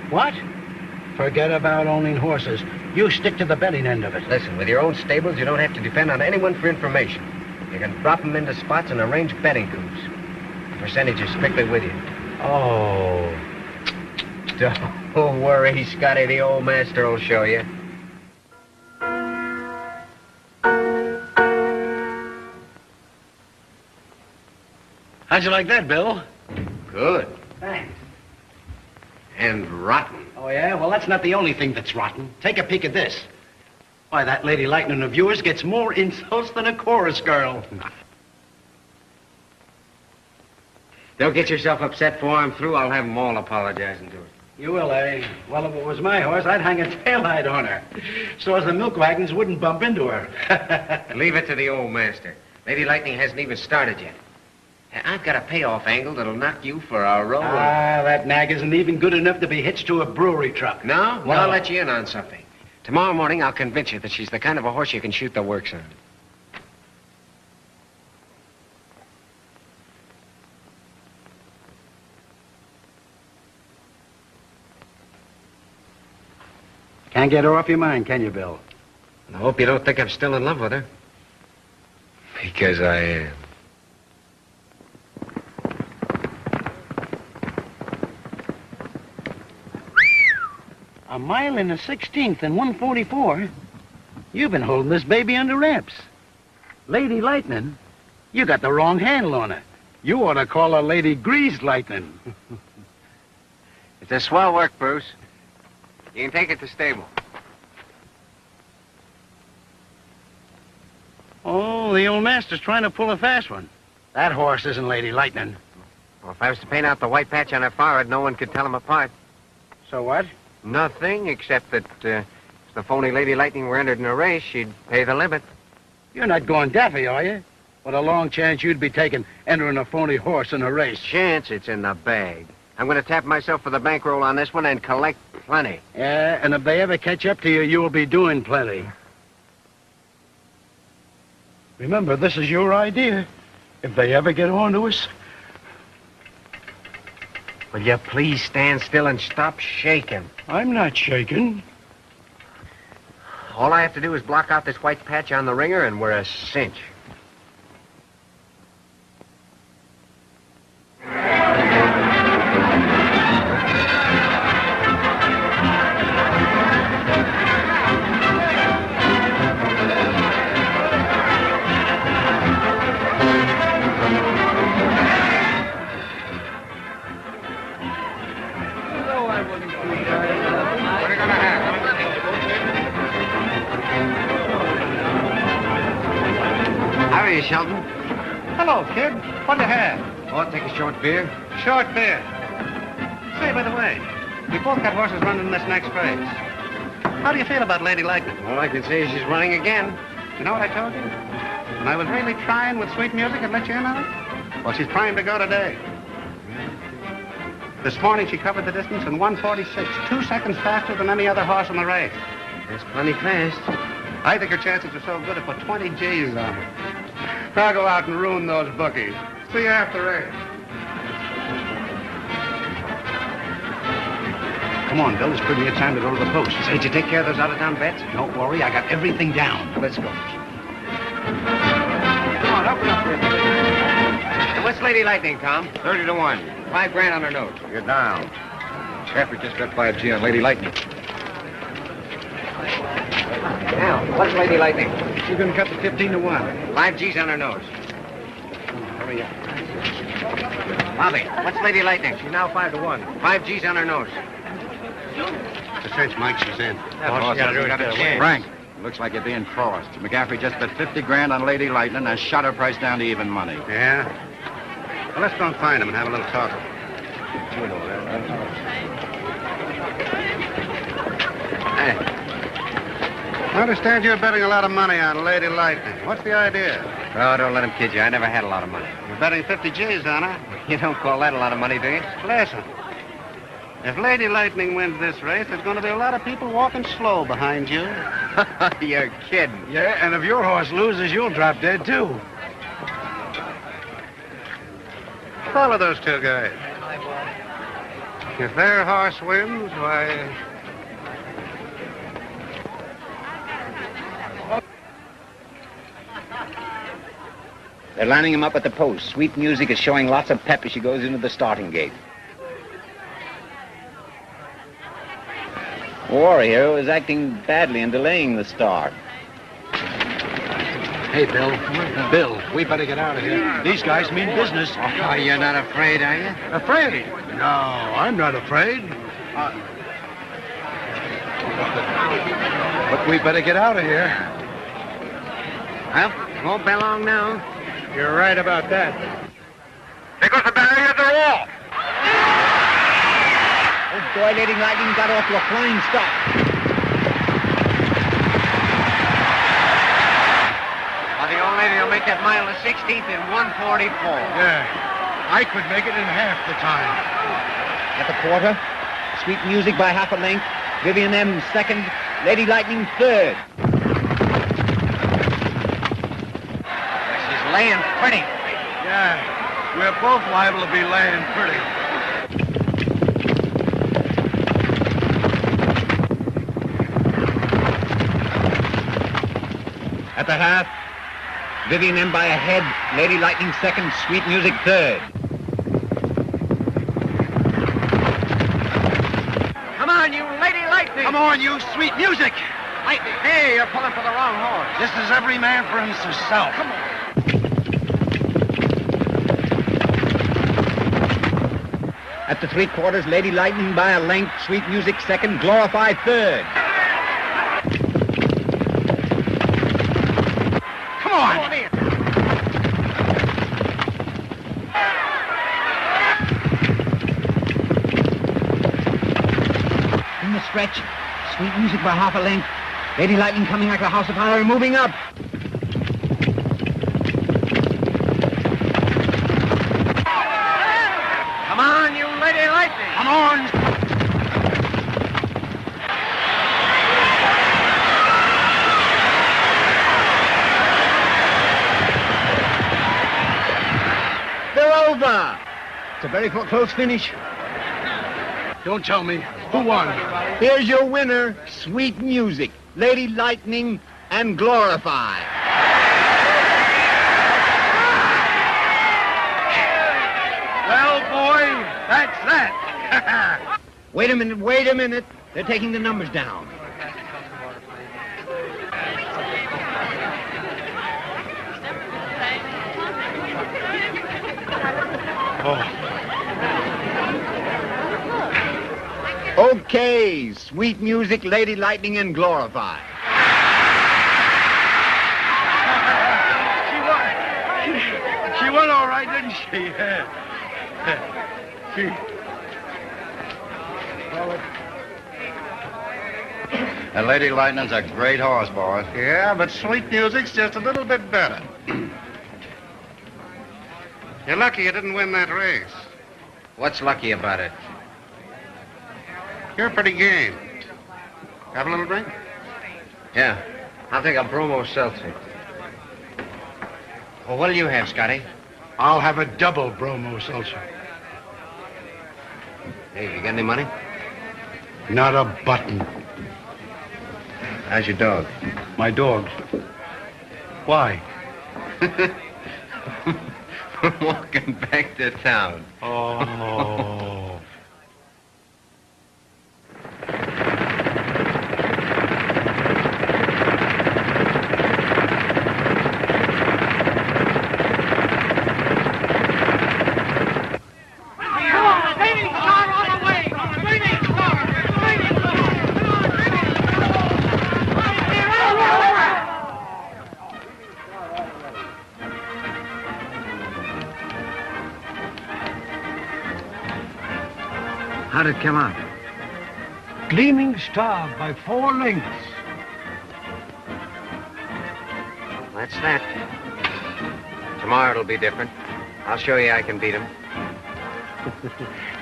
S15: What? Forget about owning horses. You stick to the betting end of it.
S7: Listen, with your own stables, you don't have to depend on anyone for information. You can drop them into spots and arrange betting coups. The percentage is strictly with you.
S15: Oh.
S7: Don't worry, Scotty. The old master will show you.
S15: How'd you like that, Bill?
S7: Good.
S15: Thanks.
S7: And rotten.
S15: Oh, yeah? Well, that's not the only thing that's rotten. Take a peek at this. Why, that Lady Lightning of yours gets more insults than a chorus girl.
S7: Don't get yourself upset. Before I'm through, I'll have them all apologizing to her.
S15: You will, eh? Well, if it was my horse, I'd hang a taillight on her, so as the milk wagons wouldn't bump into her.
S7: Leave it to the old master. Lady Lightning hasn't even started yet. I've got a payoff angle that'll knock you for a roll.
S15: Ah, that nag isn't even good enough to be hitched to a brewery truck.
S7: No? Well, I'll let you in on something. Tomorrow morning, I'll convince you that she's the kind of a horse you can shoot the works on.
S15: Can't get her off your mind, can you, Bill?
S7: I hope you don't think I'm still in love with her. Because I am.
S15: A mile and a 16th and 144. You've been holding this baby under wraps. Lady Lightning? You got the wrong handle on her. You ought to call her Lady Greased Lightning.
S7: It's a swell work, Bruce. You can take it to stable.
S15: Oh, the old master's trying to pull a fast one. That horse isn't Lady Lightning.
S7: Well, if I was to paint out the white patch on her forehead, no one could tell them apart.
S15: So what?
S7: Nothing, except that if the phony Lady Lightning were entered in a race, she'd pay the limit.
S15: You're not going daffy, are you? What a long chance you'd be taking entering a phony horse in a race.
S7: Chance, it's in the bag. I'm going to tap myself for the bankroll on this one and collect plenty.
S15: Yeah, and if they ever catch up to you, you'll be doing plenty. Remember, this is your idea. If they ever get on to us...
S7: Will you please stand still and stop shaking?
S15: I'm not shaking.
S7: All I have to do is block out this white patch on the ringer and we're a cinch. Shelton.
S13: Hello, kid. What do you have?
S7: Oh, I'll take a short beer.
S13: Short beer. Say, by the way, we both got horses running this next race. How do you feel about Lady Lightning?
S7: All I can say is she's running again.
S13: You know what I told you? When I was really trying with sweet music and let you in on it? Well, she's primed to go today. This morning she covered the distance in 1:46, 2 seconds faster than any other horse in the race.
S7: That's plenty fast.
S13: I think her chances are so good to put 20 G's on her. I'll go out and ruin those bookies. See you after race. Come on, Bill. It's pretty near time to go to the post.
S7: Did you take care of those out-of-town bets?
S13: Don't worry. I got everything down. Now, let's go.
S7: Come on, open up here. And what's Lady Lightning, Tom?
S6: 30 to 1.
S7: $5,000 on her note.
S6: You're down. Caffrey just got 5G on Lady Lightning.
S7: Now, what's Lady Lightning?
S13: She's going to cut to 15 to 1.
S7: 5 G's on her nose. Hurry up. Bobby, what's Lady Lightning? She's now 5 to 1. 5 G's on her nose.
S13: The cinch, Mike, she's in.
S7: All she got to do is got a chance.
S18: Frank, looks like you're being forced. McCaffrey just bet 50 grand on Lady Lightning and shot her price down to even money.
S13: Yeah? Well, let's go and find him and have a little talk.
S7: Hey.
S13: I understand you're betting a lot of money on Lady Lightning. What's the idea?
S7: Oh, don't let him kid you. I never had a lot of money.
S13: You're betting 50 G's on her?
S7: You don't call that a lot of money, do you?
S13: Listen. If Lady Lightning wins this race, there's going to be a lot of people walking slow behind you.
S7: You're kidding.
S13: Yeah, and if your horse loses, you'll drop dead, too. Follow those two guys. If their horse wins, why...
S19: They're lining him up at the post. Sweet Music is showing lots of pep as she goes into the starting gate. Warrior is acting badly and delaying the start.
S15: Hey, Bill. Bill, we better get out of here. These guys mean business.
S7: Oh, you're not afraid, are you?
S13: Afraid? No, I'm not afraid.
S15: But we better get out of here.
S7: Well, won't be long now.
S13: You're right about that.
S6: There goes the barrier of the wall.
S19: Oh, boy, Lady Lightning got off to a flying start.
S7: Well, the old lady will make that mile to 16th in 1:44.
S13: Yeah, I could make it in half the time.
S19: At the quarter, Sweet Music by half a length. Vivian M second. Lady Lightning third.
S7: She's laying pretty.
S13: Yeah, we're both liable to be laying pretty.
S19: At the half, Vivian M by a head. Lady Lightning second. Sweet Music third.
S7: Come on, you Lady Lightning.
S13: Come on, you Sweet Music.
S7: Lightning. Hey, you're pulling for the wrong horse.
S13: This is every man for himself.
S7: Come on.
S19: At the three quarters, Lady Lightning by a length. Sweet Music second. Glorify third.
S13: Come on.
S7: Come on in.
S19: In the stretch, Sweet Music by half a length. Lady Lightning coming like a house of fire, moving up.
S7: Come on, you Lady Lightning.
S13: Come on.
S19: They're over. It's a very close finish.
S13: Don't tell me. Who won?
S19: Here's your winner, Sweet Music, Lady Lightning, and Glorify.
S13: Well, boy, that's that.
S19: Wait a minute. They're taking the numbers down. Okay, Sweet Music, Lady Lightning, and Glorify.
S13: She won all right, didn't she? She... Well,
S18: And Lady Lightning's a great horse, boys.
S13: Yeah, but Sweet Music's just a little bit better. You're lucky you didn't win that race.
S7: What's lucky about it?
S13: You're pretty game. Have a little drink?
S7: Yeah. I'll take a bromo seltzer. Well, what'll you have, Scotty?
S15: I'll have a double bromo seltzer.
S7: Hey, you got any money?
S15: Not a button.
S7: How's your dog?
S15: My dog. Why?
S7: We're walking back to town.
S15: Oh.
S7: How'd it come out?
S15: Gleaming Star by 4 lengths.
S7: That's that. Tomorrow it'll be different. I'll show you I can beat him.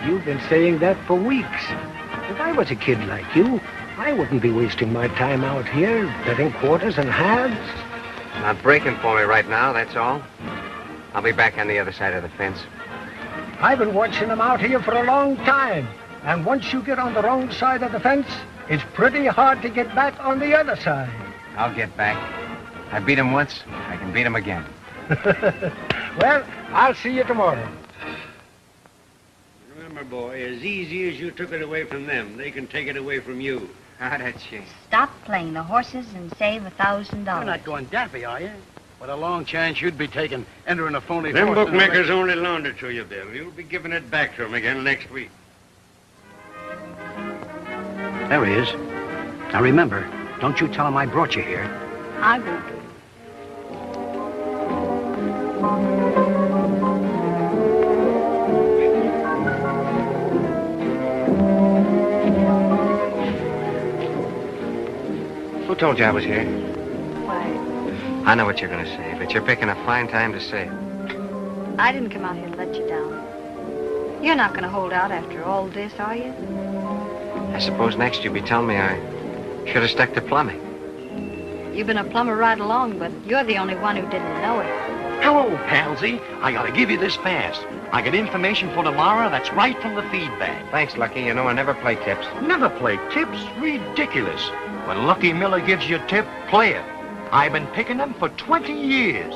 S9: You've been saying that for weeks. If I was a kid like you, I wouldn't be wasting my time out here betting quarters and halves.
S7: Not breaking for me right now, that's all. I'll be back on the other side of the fence.
S9: I've been watching them out here for a long time. And once you get on the wrong side of the fence, it's pretty hard to get back on the other side.
S7: I'll get back. I beat him once, I can beat him again.
S9: Well, I'll see you tomorrow.
S6: Remember, boy, as easy as you took it away from them, they can take it away from you.
S7: Ah, that's you.
S16: Stop playing the horses and save $1,000.
S15: You're not going daffy, are you? What a long chance you'd be taking entering a phony
S6: Them
S15: horse in a
S6: bookmakers
S15: race.
S6: only loaned it to you, Bill. You'll be giving it back to them again next week.
S15: There he is. Now remember, don't you tell him I brought you here.
S16: I won't.
S7: Who told you I was here?
S16: Why,
S7: I know what you're going to say, but you're picking a fine time to say it.
S16: I didn't come out here to let you down. You're not going to hold out after all this, are you?
S7: I suppose next you'll be telling me I should have stuck to plumbing.
S16: You've been a plumber right along, but you're the only one who didn't know it.
S20: Hello, Palsy. I gotta give you this fast. I got information for tomorrow that's right from the feedback.
S7: Thanks, Lucky. You know I never play tips.
S20: Never play tips? Ridiculous. When Lucky Miller gives you a tip, play it. I've been picking them for 20 years.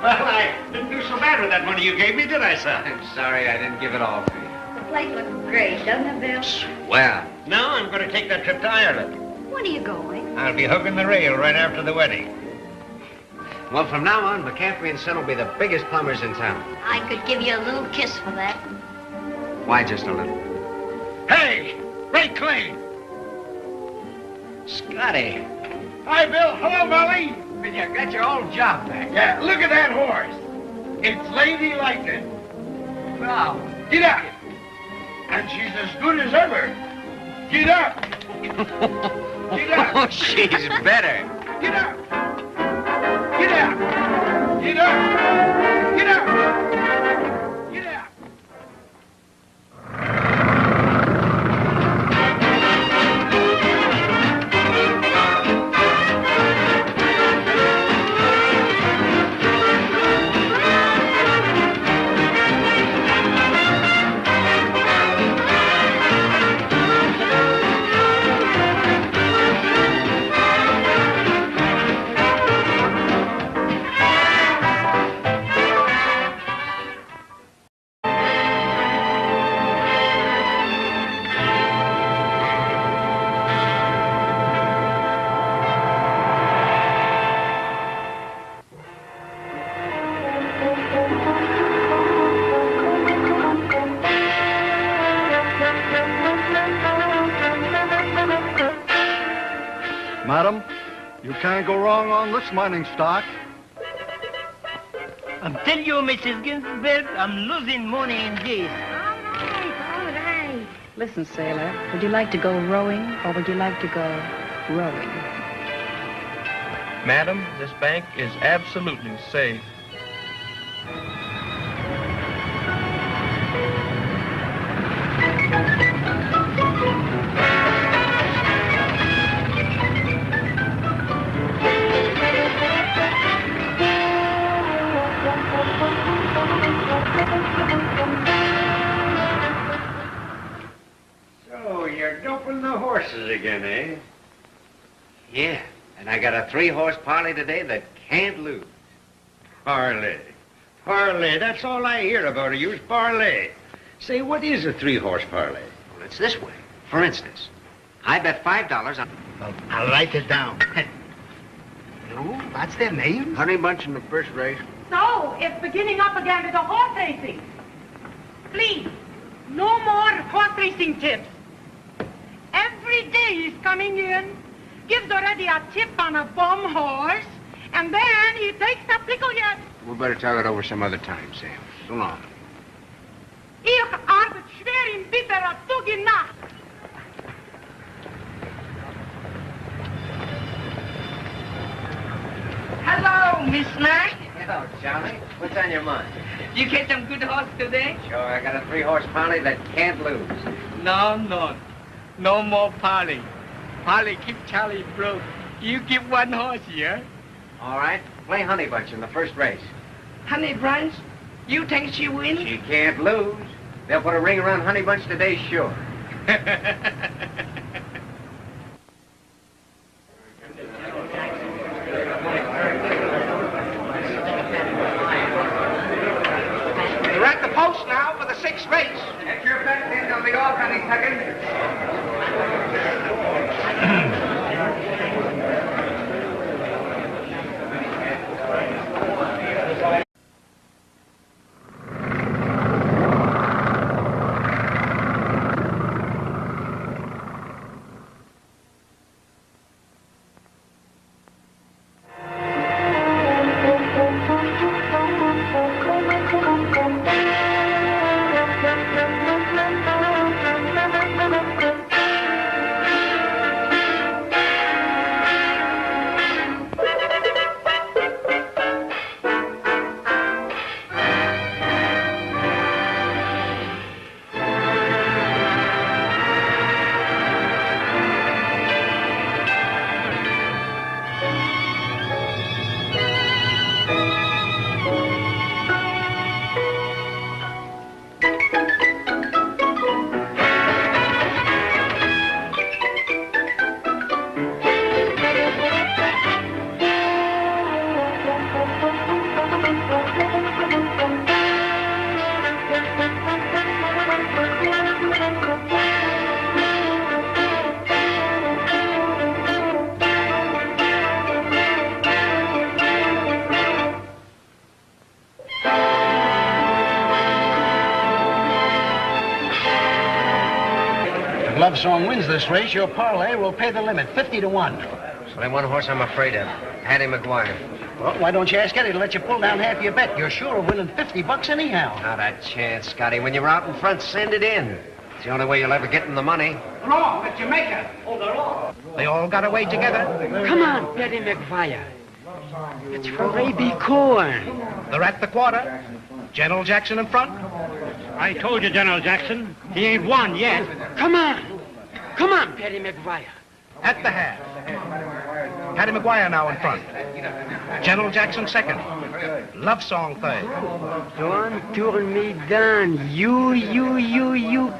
S15: Well, I didn't do so bad with that money you gave me, did I, son?
S7: I'm sorry I didn't give it all to you.
S16: The place looks great, doesn't it, Bill?
S7: Well,
S2: Now I'm going to take that trip to Ireland.
S16: When are you going?
S2: I'll be hooking the rail right after the wedding.
S7: well, from now on, McCaffrey and Son will be the biggest plumbers in town.
S16: I could give you a little kiss for that.
S7: Why just a little?
S15: Hey, Ray Clay.
S2: Scotty.
S15: Hi, Bill. Hello, Molly.
S2: You got your old job back.
S15: Yeah, look at that horse. It's Lady Lightning.
S2: Wow.
S15: Get up. And she's as good as ever. Get up. Get up.
S7: Oh, she's better.
S15: Get up. Get up. Get up. Get up. Get up.
S21: Madam, you can't go wrong on this mining stock.
S22: I'm telling you, Mrs. Ginsberg, I'm losing money in this.
S4: All right. Listen, sailor, would you like to go rowing or would you like to go rowing?
S5: Madam, this bank is absolutely safe.
S6: So, you're doping the horses again, eh?
S7: Yeah, and I got a 3-horse parlay today that can't lose.
S6: Parlay. Parlay, that's all I hear about you is parlay. Say, what is a 3-horse parlay?
S7: Well, it's this way. For instance, I bet $5 on...
S15: Well, I'll write it down. No, that's their name?
S7: Honey Bunch in the first race.
S3: So, it's beginning up again to the horse racing. Please, no more horse racing tips. Every day he's coming in, gives already a tip on a bum horse, and then he takes a pickle yet.
S7: We better talk it over some other time, Sam. So long.
S3: Ich arbeit schwer in bitterer Tug Nacht.
S22: Hello, Miss Knight.
S7: Hello, Charlie. What's on your mind?
S22: You get some good horse today?
S7: Sure, I got a 3-horse parlay that can't lose.
S22: No, no. No more Polly. Polly keep Charlie broke. You give one horse here.
S7: All right, play Honey Bunch in the first race.
S22: Honey Bunch, you think she wins?
S7: She can't lose. They'll put a ring around Honey Bunch today, sure.
S2: We're at the post now for the 6th race.
S7: Get your bets in, they'll be off any second.
S15: If Love Song wins this race, your parlay will pay the limit, 50 to 1.
S7: There's only one horse I'm afraid of, Hattie McGuire.
S15: Well, why don't you ask Eddie to let you pull down half your bet? You're sure of winning $50 anyhow.
S7: Not a chance, Scotty. When you're out in front, send it in. It's the only way you'll ever get in the money.
S2: Wrong, at Jamaica. Oh, they're off. They all got away together.
S22: Come on, Patty McGuire. It's for A.B. Cohen.
S2: They're at the quarter. General Jackson in front.
S22: I told you, General Jackson, he ain't won yet. Come on. Come on, Patty McGuire.
S2: At the half. Hattie McGuire now in front. General Jackson second. Love Song third.
S22: Don't turn me down. You,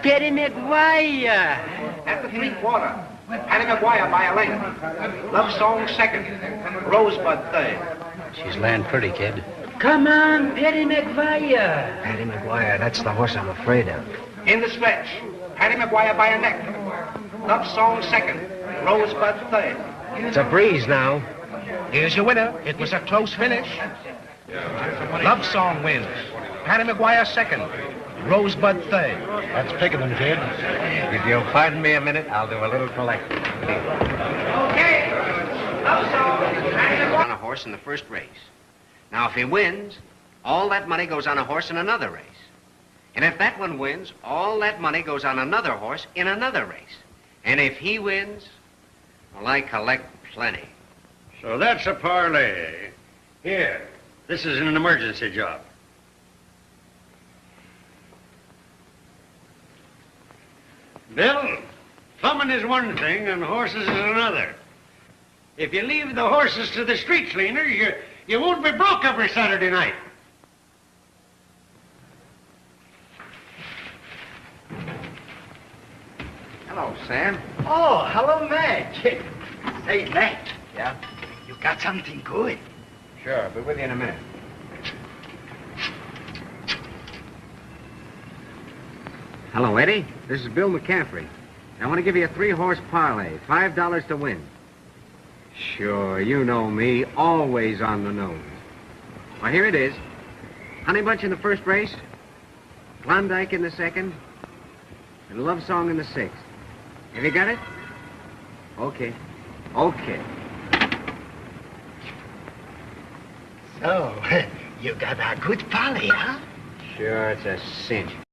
S22: Patty McGuire.
S2: At the 3/4. Hattie McGuire by a length. Love Song second. Rosebud third.
S7: She's laying pretty, kid.
S22: Come on, Patty McGuire.
S7: Hattie McGuire, that's the horse I'm afraid of.
S2: In the stretch. Hattie McGuire by a neck. Love Song second. Rosebud third.
S7: It's a breeze now.
S2: Here's your winner. It was a close finish. Love Song wins. Hattie McGuire second. Rosebud third.
S15: That's picking them, kid.
S7: If you'll pardon me a minute, I'll do a little collecting.
S2: Okay.
S7: On a horse in the first race. Now, if he wins, all that money goes on a horse in another race. And if that one wins, all that money goes on another horse in another race. And if he wins, well, I collect plenty.
S6: So that's a parlay. Here, this is an emergency job. Bill, plumbing is one thing and horses is another. If you leave the horses to the street cleaners, you won't be broke every Saturday night.
S7: Hello, Sam.
S15: Oh, hello, Madge. Say, Madge. Yeah? You got something good.
S7: Sure, I'll be with you in a minute. Hello, Eddie. This is Bill McCaffrey. I want to give you a 3-horse parlay, $5 to win. Sure, you know me, always on the nose. Well, here it is. Honey Bunch in the first race, Klondike in the second, and Love Song in the sixth. Have you got it? Okay. Okay.
S15: So, you got a good parlay, huh?
S7: Sure, it's a cinch.